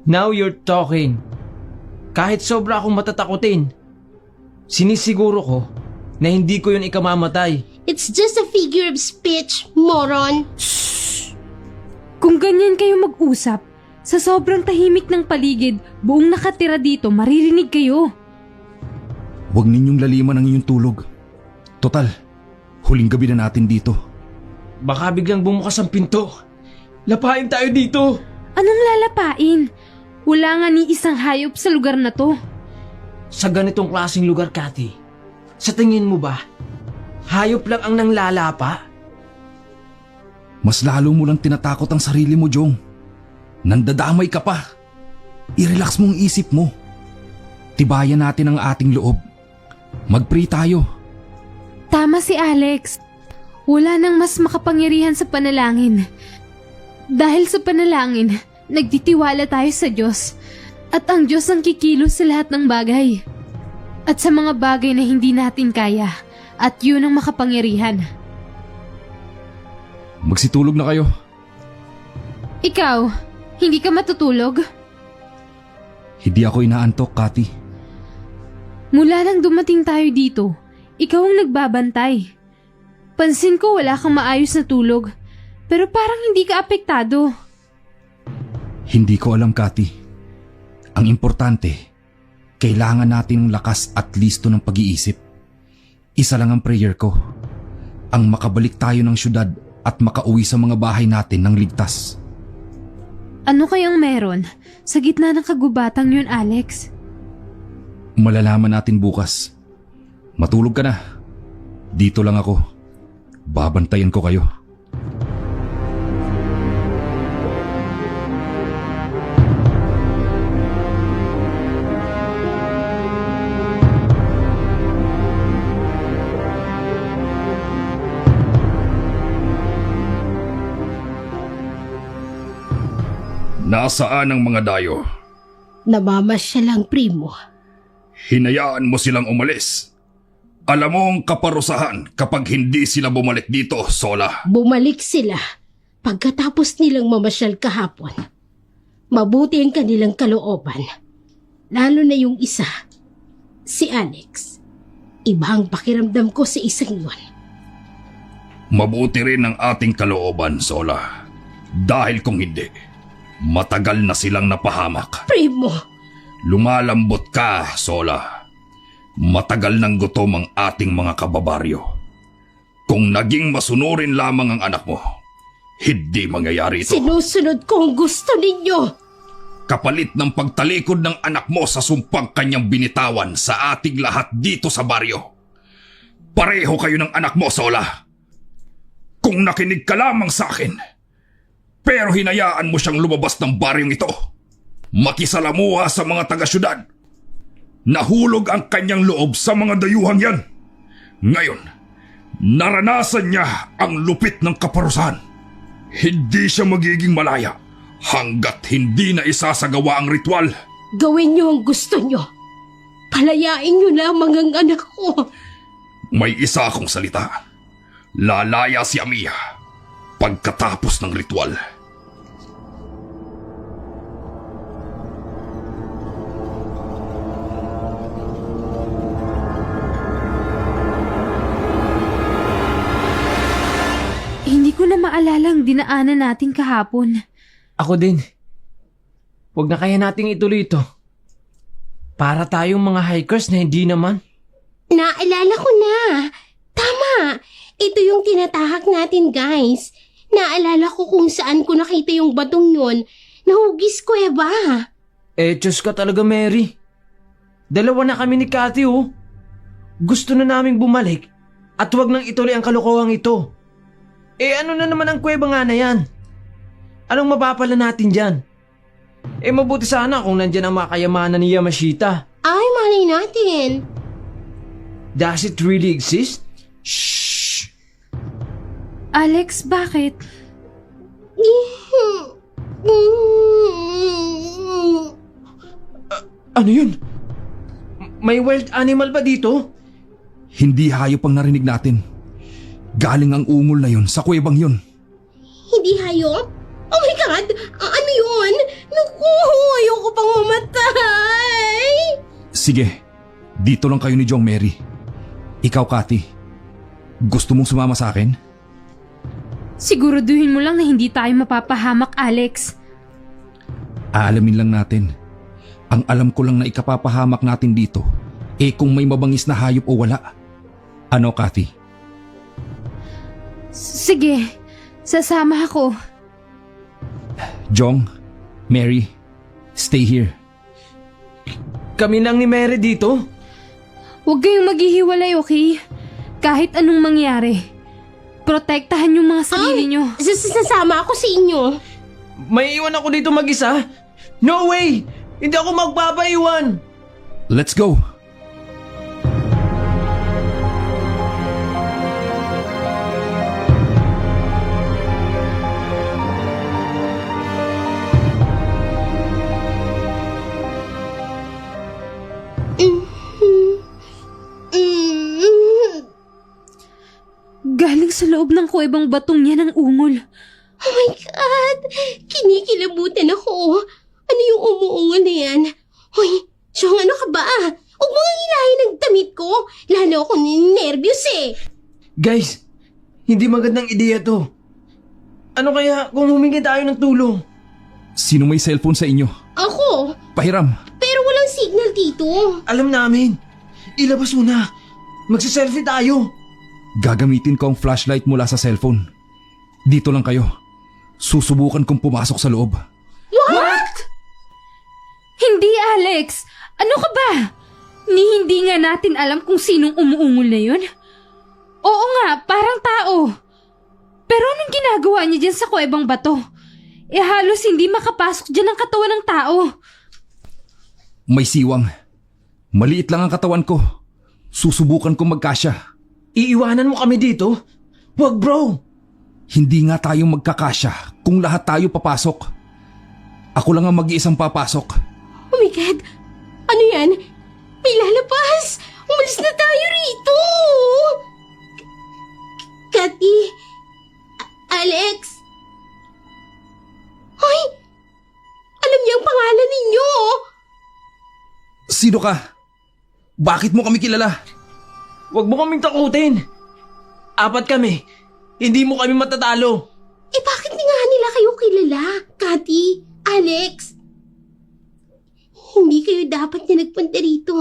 Now you're talking. Kahit sobra akong matatakutin, sinisiguro ko na hindi ko yun ikamamatay. It's just a figure of speech, moron. Kung ganyan kayo mag-usap, sa sobrang tahimik ng paligid, buong nakatira dito, maririnig kayo. Huwag ninyong laliman ang inyong tulog. Total, huling gabi na natin dito. Baka biglang bumukas ang pinto. Lapain tayo dito. Anong lalapain? Wala nga ni isang hayop sa lugar na to. Sa ganitong klaseng lugar, Cathy, sa tingin mo ba, hayop lang ang nanglalapa? Mas lalo mo lang tinatakot ang sarili mo, Jong. Nandadamay ka pa. I-relax mo ang isip mo. Tibayan natin ang ating loob. Mag-pray tayo. Tama si Alex. Wala nang mas makapangyarihan sa panalangin. Dahil sa panalangin, nagtitiwala tayo sa Diyos. At ang Diyos ang kikilos sa lahat ng bagay. At sa mga bagay na hindi natin kaya. At yun ang makapangyarihan. Magsitulog na kayo. Ikaw, hindi ka matutulog? Hindi ako inaantok, Cathy. Mula nang dumating tayo dito, ikaw ang nagbabantay. Pansin ko wala kang maayos na tulog. Pero parang hindi ka apektado. Hindi ko alam, Cathy. Ang importante, kailangan natin ng lakas at listo ng pag-iisip. Isa lang ang prayer ko. Ang makabalik tayo ng syudad at makauwi sa mga bahay natin ng ligtas. Ano kayang meron sa gitna ng kagubatang yun, Alex? Malalaman natin bukas. Matulog ka na. Dito lang ako. Babantayan ko kayo. Nasaan ang mga dayo? Namamasya lang, primo. Hinayaan mo silang umalis. Alam mo ang kaparusahan kapag hindi sila bumalik dito, Sola. Bumalik sila pagkatapos nilang mamasyal kahapon. Mabuti ang kanilang kalooban. Lalo na yung isa, si Alex. Iba ang pakiramdam ko sa isang yun. Mabuti rin ang ating kalooban, Sola. Dahil kung hindi, matagal na silang napahamak. Primo! Lumalambot ka, Sola. Matagal nang gutom ang ating mga kababaryo. Kung naging masunurin lamang ang anak mo, Hindi mangyayari ito. Sinusunod ko ang gusto ninyo. Kapalit ng pagtalikod ng anak mo sa sumpang kanyang binitawan sa ating lahat dito sa baryo. Pareho kayo ng anak mo, Sola. Kung nakinig ka lamang sa akin, pero hinayaan mo siyang lumabas ng baryong ito, makisalamuha sa mga taga-syudad. Nahulog ang kanyang loob sa mga dayuhang yan. Ngayon, naranasan niya ang lupit ng kaparusahan. Hindi siya magiging malaya hanggat hindi na isasagawa ang ritual. Gawin niyo ang gusto niyo. Palayain niyo lamang ang anak ko. May isa akong salita. Lalaya si Amiya pagkatapos ng ritual. Hindi ko na maalala ang dinaanan natin kahapon. Ako din. Huwag na kaya nating ituloy ito. Para tayong mga hikers na hindi naman. Naalala ko na. Tama. Ito yung tinatahak natin, guys. Naalala ko kung saan ko nakita yung batong yun. Nahugis ko ba? Diyos ka talaga, Mary. Dalawa na kami ni Cathy, oh. Gusto na naming bumalik at huwag nang ituloy ang kalokohang ito. Ano na naman ang kuweba nga na yan? Anong mapapala natin dyan? Mabuti sana kung nandyan ang mga kayamanan ni Yamashita. Ay, malay natin. Does it really exist? Shh! Alex, bakit? Ano yun? May wild animal ba dito? Hindi hayop ang narinig natin. Galing ang ungol na yun sa kuwebang yun. Hindi hayop? Oh my God! Ano yun? Naku, ayoko pang mamatay! Sige, dito lang kayo ni Jong Mary. Ikaw, Cathy, gusto mong sumama sa akin? Siguraduhin mo lang na hindi tayo mapapahamak, Alex. Aalamin lang natin. Ang alam ko lang na ikapapahamak natin dito, kung may mabangis na hayop o wala. Ano, Cathy? Sige, sasama ako. Jong, Mary, stay here. Kami lang ni Mary dito? Huwag kayong maghihiwalay, okay? Kahit anong mangyari. Protektahan yung mga sarili nyo. Sasama ako sa inyo. May iwan ako dito mag-isa? No way! Hindi ako magpapaiwan! Let's go! Galing sa loob ng kuwebang batong yan ang ungol. Oh my God! Kinikilabutan ako. Ano yung umuungol na yan? Hoy, Siyong, ano ka ba? Huwag mo nga hilahin ang damit ko. Lalo ako ninervyos eh. Guys, hindi magandang ideya to. Ano kaya kung humingi tayo ng tulong? Sino may cellphone sa inyo? Ako? Pahiram. Pero walang signal dito. Alam namin. Ilabas mo na. Magsiselfie tayo. Gagamitin ko ang flashlight mula sa cellphone. Dito lang kayo. Susubukan kong pumasok sa loob. What? Hindi, Alex! Ano ka ba? Hindi nga natin alam kung sinong umuungol na yun. Oo nga, parang tao. Pero anong ginagawa niya dyan sa kuwebang bato? Halos hindi makapasok dyan ang katawan ng tao. May siwang. Maliit lang ang katawan ko. Susubukan kong magkasya. Iiwanan mo kami dito? Wag, bro. Hindi nga tayo magkakasya kung lahat tayo papasok. Ako lang ang mag-iisang papasok. Oh my God! Ano yan? May lalabas! Umalis na tayo rito! Cathy! Alex! Hoy! Alam niya ang pangalan ninyo! Sino ka? Bakit mo kami kilala? Wag mo kaming takutin. 4 kami. Hindi mo kami matatalo. Bakit nga nila kayo kilala? Cathy? Alex? Hindi kayo dapat na nagpunta rito.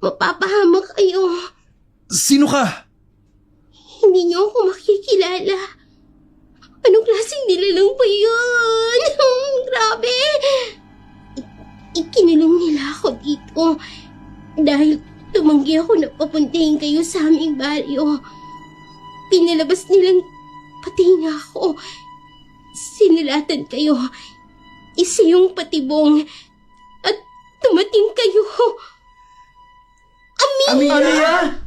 Mapapahamak kayo. Sino ka? Hindi niyo ako makikilala. Anong klaseng nilalang ba yun? Grabe! Ikinulong nila ako dito dahil tumanggi ako na papuntahin kayo sa aming baryo. Pinalabas nilang pati nga ako. Sinulatan kayo. Isa yung patibong at tumating kayo. Amiya!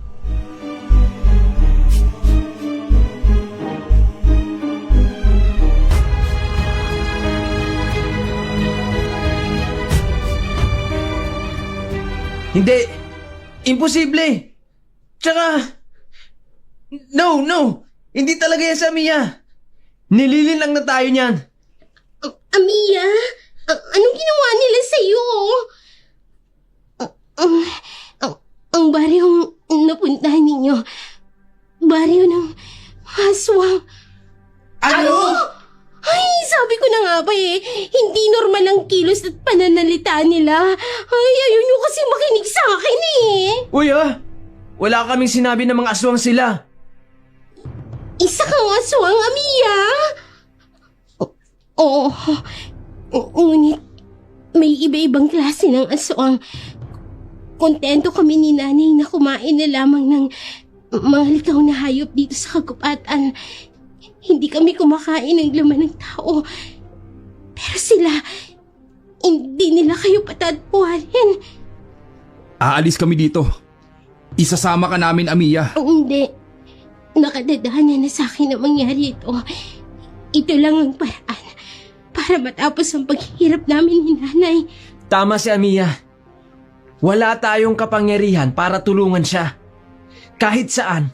Hindi! Imposible! Tsaka... No! Hindi talaga yan sa Amiya! Nililin lang na tayo niyan! Amiya? Anong ginawa nila sa'yo? Ang baryong napuntahan ninyo, baryo ng aswang. Ano? Ay, sabi ko na nga ba hindi normal ang kilos at pananalita nila. Ay, ayaw nyo kasi makinig sa akin Uy wala kaming sinabi na mga aswang sila. Isa kang aswang, Amiya. Oo, ngunit may iba-ibang klase ng aswang. Kontento kami ni nanay na kumain na lamang ng mga likaw na hayop dito sa kagubatan. Hindi kami kumakain ng laman ng tao. Pero sila, hindi nila kayo patatpuhalin. Aalis kami dito. Isasama ka namin, Amiya. Hindi. Nakadadaanan na sa akin ang mangyari ito. Ito lang ang paraan para matapos ang paghihirap namin ni nanay. Tama si Amiya. Wala tayong kapangyarihan para tulungan siya. Kahit saan.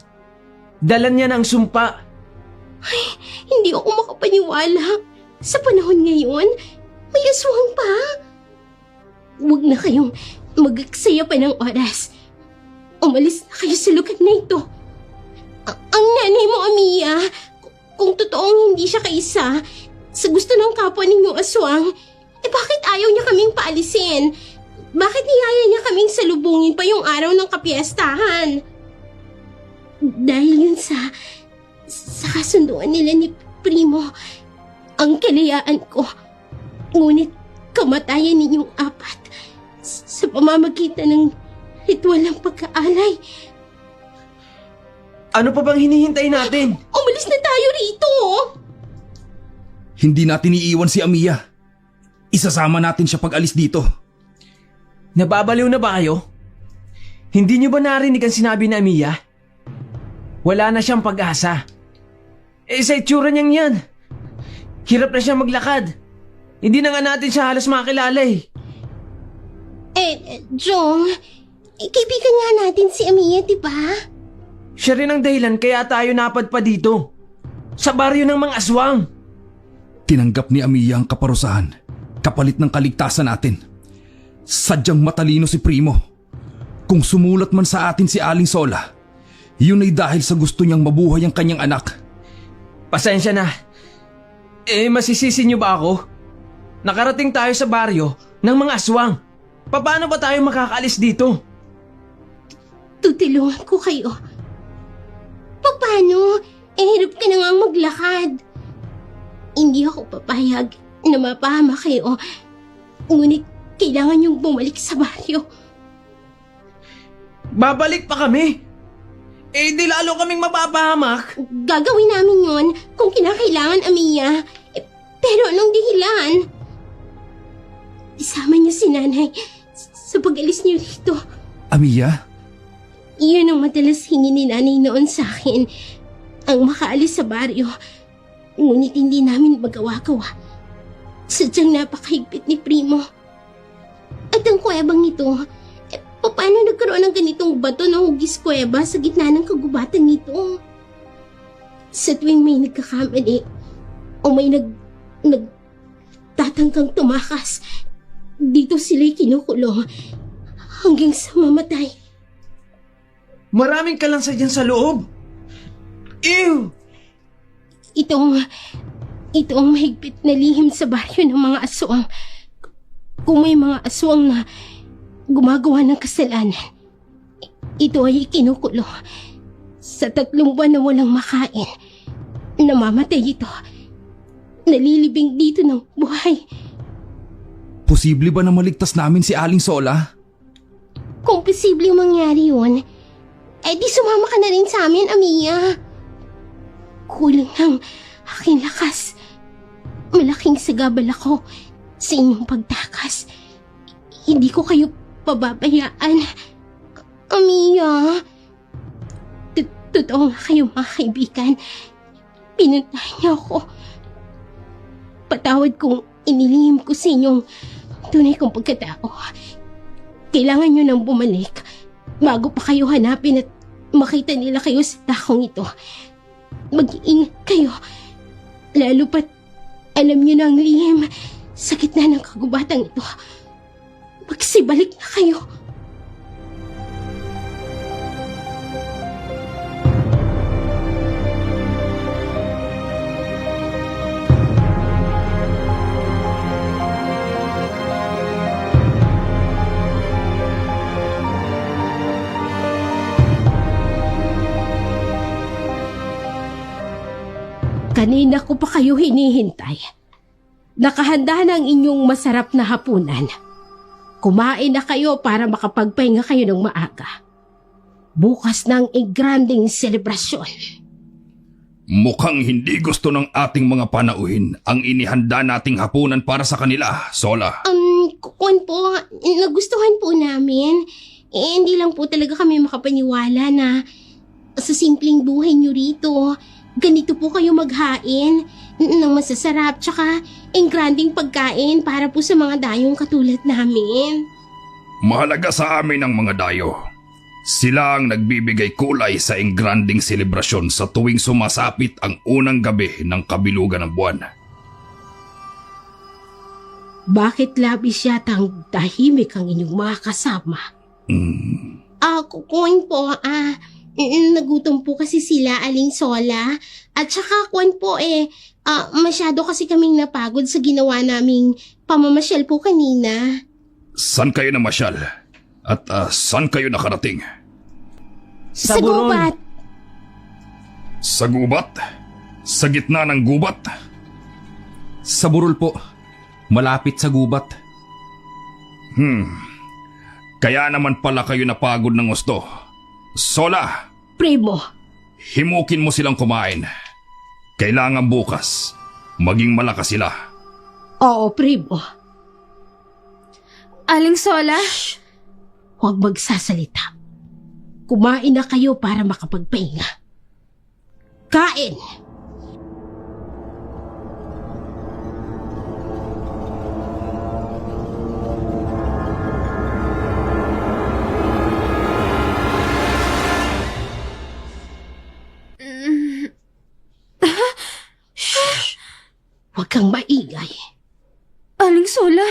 Dala niya ng sumpa. Hindi ako makapaniwala. Sa panahon ngayon, may aswang pa. Huwag na kayong mag-aksaya pa ng oras. Umalis na kayo sa lugar na ito. Ang nanay mo, Amiya, kung totoong hindi siya kaisa sa gusto ng kapwa ninyong aswang, bakit ayaw niya kaming paalisin? Bakit niyaya niya kaming salubungin pa yung araw ng kapiestahan? Dahil yun sa kasunduan nila ni Primo, ang kalayaan ko. Ngunit kamatayan ninyong apat sa pamamagitan ng ritual ng pagkaalay. Ano pa bang hinihintay natin? Umalis na tayo rito! Hindi natin iiwan si Amiya. Isasama natin siya pag alis dito. Nababaliw na ba kayo? Hindi niyo ba narinig ang sinabi ni Amiya? Wala na siyang pag-asa. Sa itsura niyang yan. Hirap na siyang maglakad. Hindi na nga natin siya halos makilala Jong, kaibigan nga natin si Amiya, di ba? Siya rin ang dahilan kaya tayo napadpa dito. Sa baryo ng mga aswang. Tinanggap ni Amiya ang kaparusahan, kapalit ng kaligtasan natin. Sadyang matalino si Primo. Kung sumulat man sa atin si Aling Sola, yun ay dahil sa gusto niyang mabuhay ang kanyang anak. Pasensya na. Masisisi niyo ba ako? Nakarating tayo sa baryo ng mga aswang. Paano ba tayo makakaalis dito? Tutulungan ko kayo. Paano? Hirap ka na nga maglakad. Hindi ako papayag na mapahama kayo. Ngunit kailangan niyong bumalik sa baryo. Babalik pa kami? Di lalo kaming mapapahamak. Gagawin namin yon kung kinakailangan, Amiya. Pero anong dahilan? Isama niyo si nanay sa pag-alis niyo rito. Amiya? Iyon ang madalas hingi ni nanay noon sa akin. Ang makaalis sa baryo. Ngunit hindi namin magawa-gawa. Sadyang napakahigpit ni Primo. At ang kuwebang ito, paano nagkaroon ng ganitong bato na hugis kuweba sa gitna ng kagubatan nito? Sa tuwing may nagkakamali o may nagtatangkang tumakas, dito sila'y kinukulong hanggang sa mamatay. Maraming kalansa dyan sa loob. Ew! Itong mahigpit na lihim sa baryo ng mga aswang. Kung may mga aswang na gumagawa ng kasalanan, ito ay kinukulong. Sa 3 buwan na walang makain, namamatay ito nalilibing dito ng buhay. Posible ba na maligtas namin si Aling Sola? Kung posibleng mangyari yun, di sumama ka na rin sa amin, Amiya. Kulang ng aking lakas. Malaking sagabal ako sa inyong pagtakas. Hindi ko kayo pababayaan. Amiya, totoo nga kayo mga kaibigan. Pinuntahan niyo ako. Patawad kung inilihim ko sa inyong tunay kong pagkatao. Kailangan niyo nang bumalik bago pa kayo hanapin at makita nila kayo sa takong ito. Mag-iingat kayo. Lalo pat alam niyo na ang lihim sa gitna ng kagubatang ito. Magsibalik na kayo. Kanina ko pa kayo hinihintay. Nakahanda na ang inyong masarap na hapunan. Kumain na kayo para makapagpahinga kayo ng maaga. Bukas na ang granding selebrasyon. Mukhang hindi gusto ng ating mga panauhin ang inihanda nating hapunan para sa kanila, Sola. Kuwan po, nagustuhan po namin. Hindi lang po talaga kami makapaniwala na sa simpleng buhay nyo rito, ganito po kayo maghain ng masasarap tsaka granding pagkain para po sa mga dayong katulad namin. Mahalaga sa amin ang mga dayo. Sila ang nagbibigay kulay sa engranding selebrasyon sa tuwing sumasapit ang unang gabi ng kabilugan ng buwan. Bakit labis yata ang tahimik ang inyong mga kasama? Kuwan po, nagutom po kasi sila, Aling Sola. At saka kuwan po masyado kasi kaming napagod sa ginawa naming pamamasyal po kanina. San kayo namasyal? At saan kayo nakarating? Sa gubat. Sa gubat? Sa gitna ng gubat? Sa burol po. Malapit sa gubat. Kaya naman pala kayo napagod ng gusto. Sola, Primo, himukin mo silang kumain. Kailangan bukas, maging malakas sila. oo Primo. Aling Sola? Huwag magsasalita. Kumain na kayo para makapagpahinga. Kain! Huwag kang maingay. Aling Sola?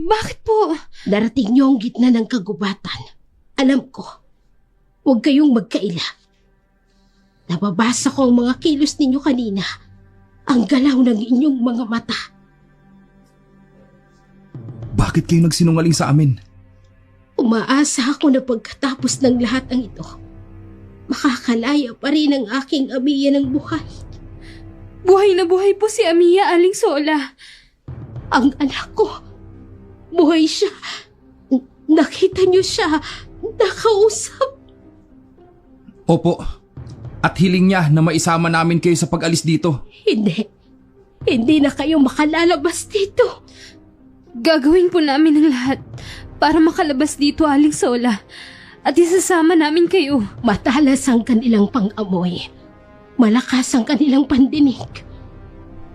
Bakit po? Darating niyo ang gitna ng kagubatan. Alam ko, huwag kayong magkaila. Nababasa ko ang mga kilos ninyo kanina. Ang galaw ng inyong mga mata. Bakit kayo nagsinungaling sa amin? Umaasa ako na pagkatapos ng lahat ng ito, makakalaya pa rin ang aking Amiya ng buhay. Buhay na buhay po si Amiya, Aling Sola. Ang anak ko, buhay siya. Nakita niyo siya, nakausap. Opo. At hiling niya na maisama namin kayo sa pag-alis dito. Hindi na kayo makalalabas dito. Gagawin po namin ang lahat para makalabas dito, Aling Sola. At isasama namin kayo. Matalas ang kanilang pang-amoy. Malakas ang kanilang pandinig.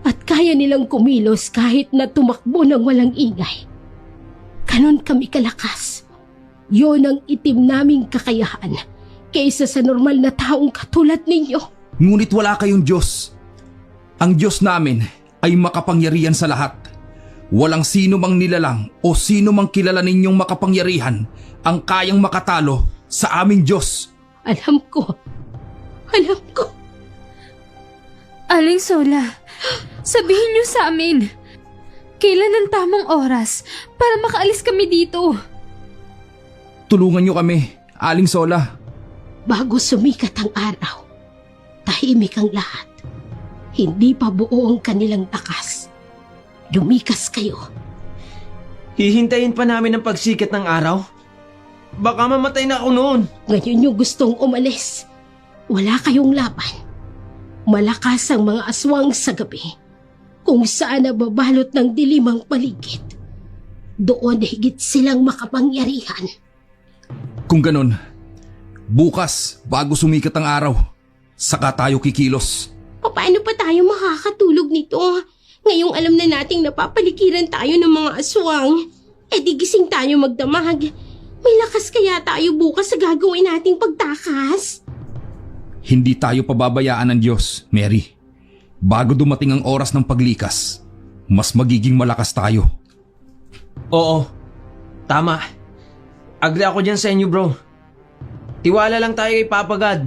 At kaya nilang kumilos kahit na tumakbo ng walang ingay. Ganon kami kalakas. Yon ang itim naming kakayahan kaysa sa normal na taong katulad ninyo. Ngunit wala kayong Diyos. Ang Diyos namin ay makapangyarihan sa lahat. Walang sino mang nilalang o sino mang kilala ninyong makapangyarihan ang kayang makatalo sa aming Diyos. Alam ko. Aling Sola, sabihin niyo sa amin, kailan ang tamang oras para makaalis kami dito? Tulungan niyo kami, Aling Sola. Bago sumikat ang araw, tahimik ang lahat. Hindi pa buo ang kanilang takas. Lumikas kayo. Hihintayin pa namin ang pagsikat ng araw? Baka mamatay na ako noon. Ngayon nyo gustong umalis. Wala kayong laban. Malakas ang mga aswang sa gabi. Kung saan nababalot ng dilim ang paligid. Doon higit silang makapangyarihan. Kung ganun, bukas bago sumikat ang araw, saka tayo kikilos. Paano pa tayo makakatulog nito? Ngayong alam na nating napapaligiran tayo ng mga aswang. E di gising tayo magdamag. May lakas kaya tayo bukas sa gagawin nating pagtakas? Hindi tayo pababayaan ng Diyos, Mary. Bago dumating ang oras ng paglikas, mas magiging malakas tayo. Oo, tama. Agree ako dyan sa inyo, bro. Tiwala lang tayo kay Papa God.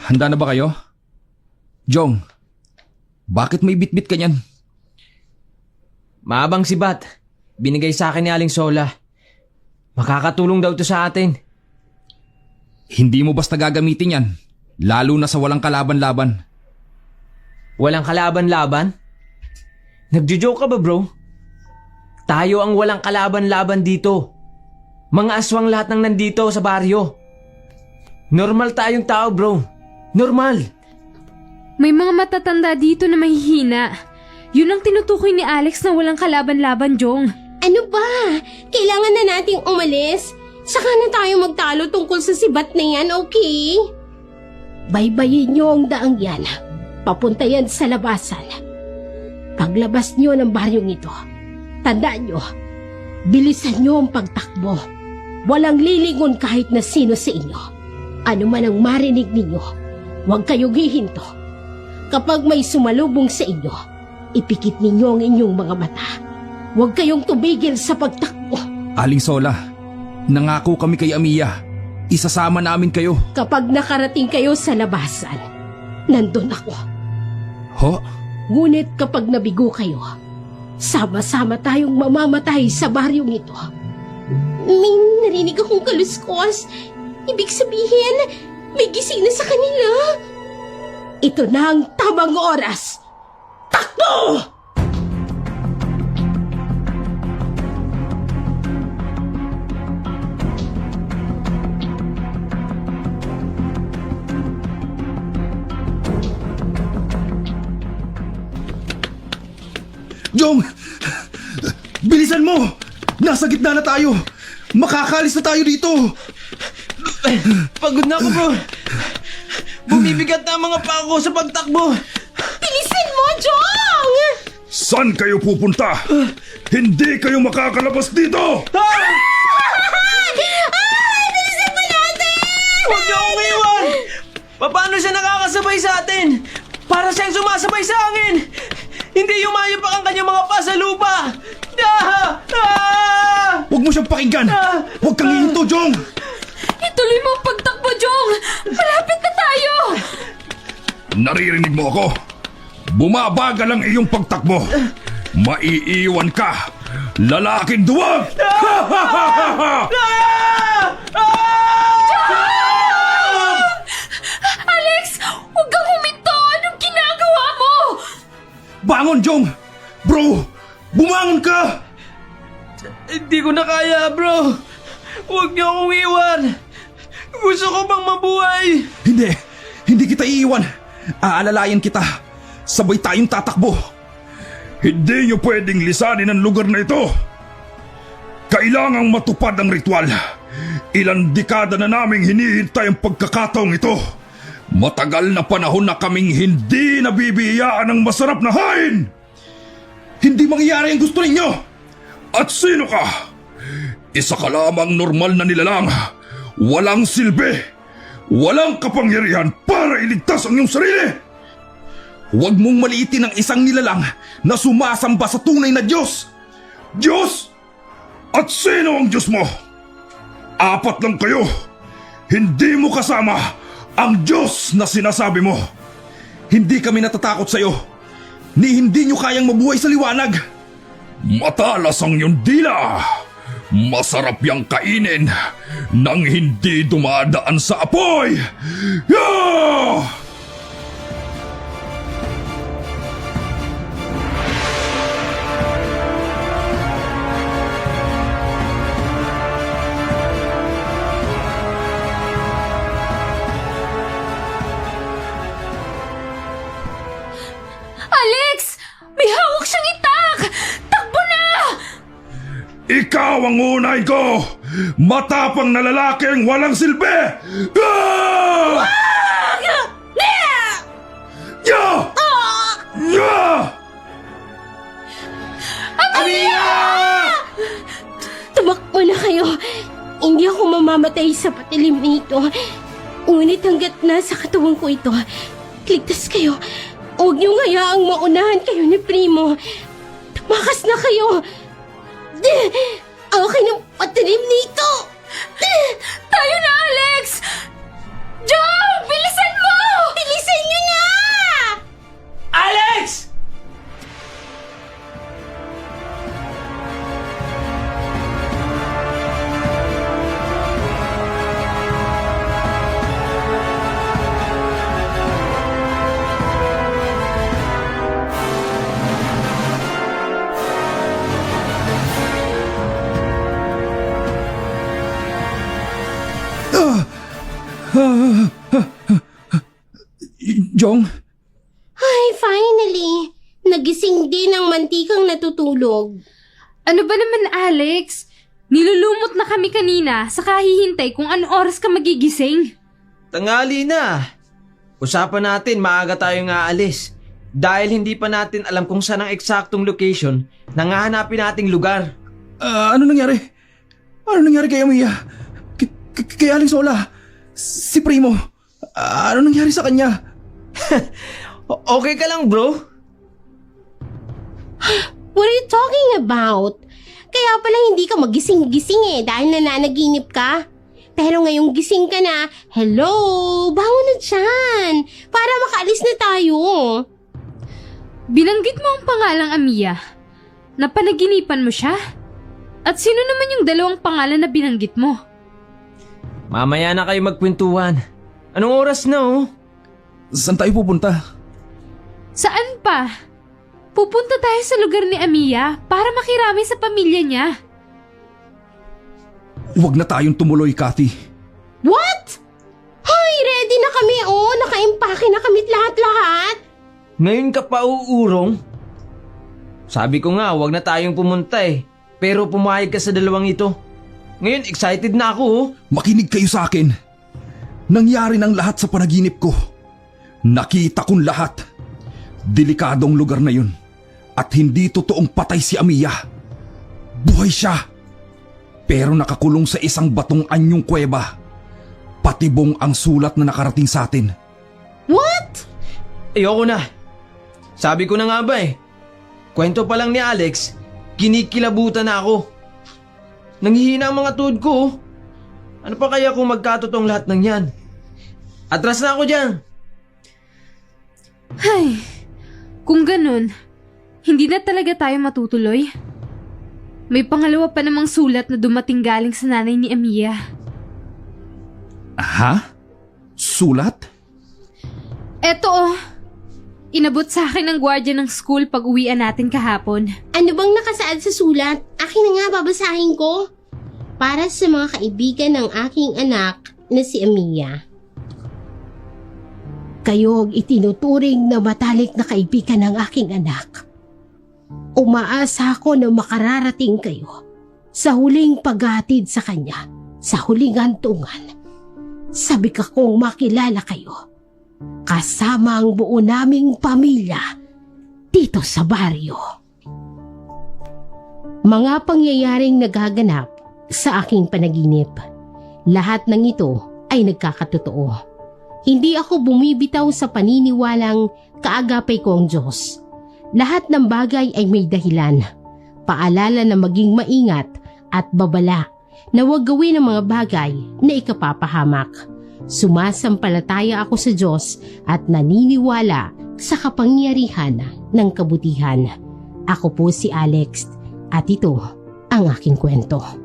Handa na ba kayo? Jong, bakit may bitbit ka niyan? Maabang si Bat. Binigay sa akin ni Aling Sola. Makakatulong daw to sa atin. Hindi mo basta gagamitin yan, lalo na sa walang kalaban-laban. Walang kalaban-laban? Nagjo-joke ka ba, bro? Tayo ang walang kalaban-laban dito. Mga aswang lahat ng nandito sa baryo. Normal tayong tao, bro. Normal. May mga matatanda dito na mahihina. Yun ang tinutukoy ni Alex na walang kalaban-laban, Jong. Ano ba? Kailangan na nating umalis. Saka na tayo magtalo tungkol sa sibat na yan, okay? Baybayin nyo ang daang yan. Papunta yan sa labasan. Paglabas nyo ng baryong ito, tandaan nyo, bilisan nyo ang pagtakbo. Walang lilingon kahit na sino sa inyo. Ano man ang marinig ninyo, huwag kayong hihinto. Kapag may sumalubong sa inyo, ipikit ninyo ang inyong mga mata. Huwag kayong tumigil sa pagtakbo. Aling Sola, nangako kami kay Amiya. Isasama namin kayo. Kapag nakarating kayo sa labasan, nandun ako. Ho? Ngunit kapag nabigo kayo, sama-sama tayong mamamatay sa baryong ito. May narinig akong kaluskos. Ibig sabihin, may gising na sa kanila. Ito na ang tamang oras. Takbo! Jong! Bilisan mo! Nasa gitna na tayo! Makakalis na tayo dito! Pagod na ako, bro. Bumibigat na ang mga paa ko sa pagtakbo. Bilisan mo, Jong! Saan kayo pupunta? Hindi kayo makakalabas dito! Bilisan mo natin! Huwag niyo akong iwan! Paano siya nakakasabay sa atin? Para siyang sumasabay sa hangin! Hindi yumayapak ang kanyang mga paa sa lupa! Huwag mo siyang pakinggan! Huwag kang hihinto, Jong! Ituloy mo ang pagtakbo, Jong! Malapit na tayo! Naririnig mo ako? Bumabagal ang iyong pagtakbo. Maiiwan ka! Lalaking duwag! Alex! Huwag kang huminto! Anong ginagawa mo? Bangon, Jong! Bro! Bumangon ka! Hindi ko na kaya, bro. Huwag niyo akong iwan. Gusto ko bang mabuhay. Hindi! Hindi kita iiwan! Aalalayan kita! Sabay tayong tatakbo! Hindi niyo pwedeng lisanin ang lugar na ito. Kailangang matupad ang ritual. Ilang dekada na naming hinihintay ang pagkakataong ito. Matagal na panahon na kaming hindi nabibiyaan ng masarap na hain. Hindi mangyayari ang gusto ninyo! At sino ka? Isa ka lamang normal na nilalang. Walang silbi. Walang kapangyarihan para iligtas ang iyong sarili. Huwag mong maliitin ang isang nilalang na sumasamba sa tunay na Diyos! Diyos? At sino ang Diyos mo? Apat lang kayo. Hindi mo kasama Ang Diyos na sinasabi mo, hindi kami natatakot sa iyo, ni hindi nyo kayang mabuhay sa liwanag. Matalas ang iyong dila. Masarap yang kainin nang hindi dumadaan sa apoy. Yeah! Alex! May hawak siyang itak! Takbo na! Ikaw ang unay ko! Matapang na lalaking walang silbi! Ah! Yeah! Yeah! Tumakbo na kayo. Hindi ako mamamatay sa patilim nito. Ngunit hanggat nasa katawan ko ito, ligtas kayo. Huwag niyong hayaang maunahan kayo ni Primo. Tumakas na kayo. Akin ang patilim nito. Tayo na, Alex! Joe! Bilisan mo! Bilisan niyo na! Alex! Jong, Ay, finally! Nagising din ang mantikang natutulog. Ano ba naman, Alex? Nilulumot na kami kanina sa kahihintay kung ano oras ka magigising. Tanghali na. Usapan natin maaga tayong aalis. Dahil hindi pa natin alam kung saan ang eksaktong location ng hahanapin nating lugar. ano nangyari? Ano nangyari kay Amiya? Kay Aling Sola? Si Primo? Ano nangyari sa kanya? Okay ka lang, bro? What are you talking about? Kaya pala hindi ka magising-gising dahil nananaginip ka. Pero ngayong gising ka na, hello, bangon na dyan para makaalis na tayo. Binanggit mo ang pangalang Amiya. Napanaginipan mo siya? At sino naman yung dalawang pangalan na binanggit mo? Mamaya na kayo magkwentuhan. Anong oras na, oh? Saan tayo pupunta? Saan pa? Pupunta tayo sa lugar ni Amiya para makirami sa pamilya niya. Huwag na tayong tumuloy, Cathy. What? Hoy, ready na kami nakaimpake na kami lahat-lahat. Ngayon ka pa uurong? Sabi ko nga, wag na tayong pumunta Pero pumayag ka sa dalawang ito. Ngayon, excited na ako, oh. Makinig kayo sa akin. Nangyari ng lahat sa panaginip ko. Nakita kong lahat. Delikadong lugar na yun. At hindi totoong patay si Amiya. Buhay siya. Pero nakakulong sa isang batong anyong kuweba. Patibong ang sulat na nakarating sa atin. What? Ayoko na. Sabi ko na nga ba Kwento pa lang ni Alex, kinikilabutan na ako. Nanghihina ang mga tuhod ko, oh. Ano pa kaya kung magkatotoong lahat ng yan? Atras na ako dyan. Ay, kung ganun, hindi na talaga tayo matutuloy. May pangalawa pa namang sulat na dumating galing sa nanay ni Amiya. Ha? Sulat? Eto inabot sa akin ng gwardiya ng school pag uwian natin kahapon. Ano bang nakasaad sa sulat? Akin na nga, babasahin ko. Para sa mga kaibigan ng aking anak na si Amiya. Kayo'y itinuturing na matalik na kaibigan ng aking anak. Umaasa ako na makararating kayo sa huling paghatid sa kanya, sa huling hantungan. Sabi ka kong makilala kayo, kasama ang buo naming pamilya dito sa baryo. Mga pangyayaring nagaganap sa aking panaginip. Lahat ng ito ay nagkakatotoo. Hindi ako bumibitaw sa paniniwalang kaagapay ko ang Diyos. Lahat ng bagay ay may dahilan. Paalala na maging maingat at babala na huwag gawin ang mga bagay na ikapapahamak. Sumasampalataya ako sa Diyos at naniniwala sa kapangyarihan ng kabutihan. Ako po si Alex at ito ang aking kwento.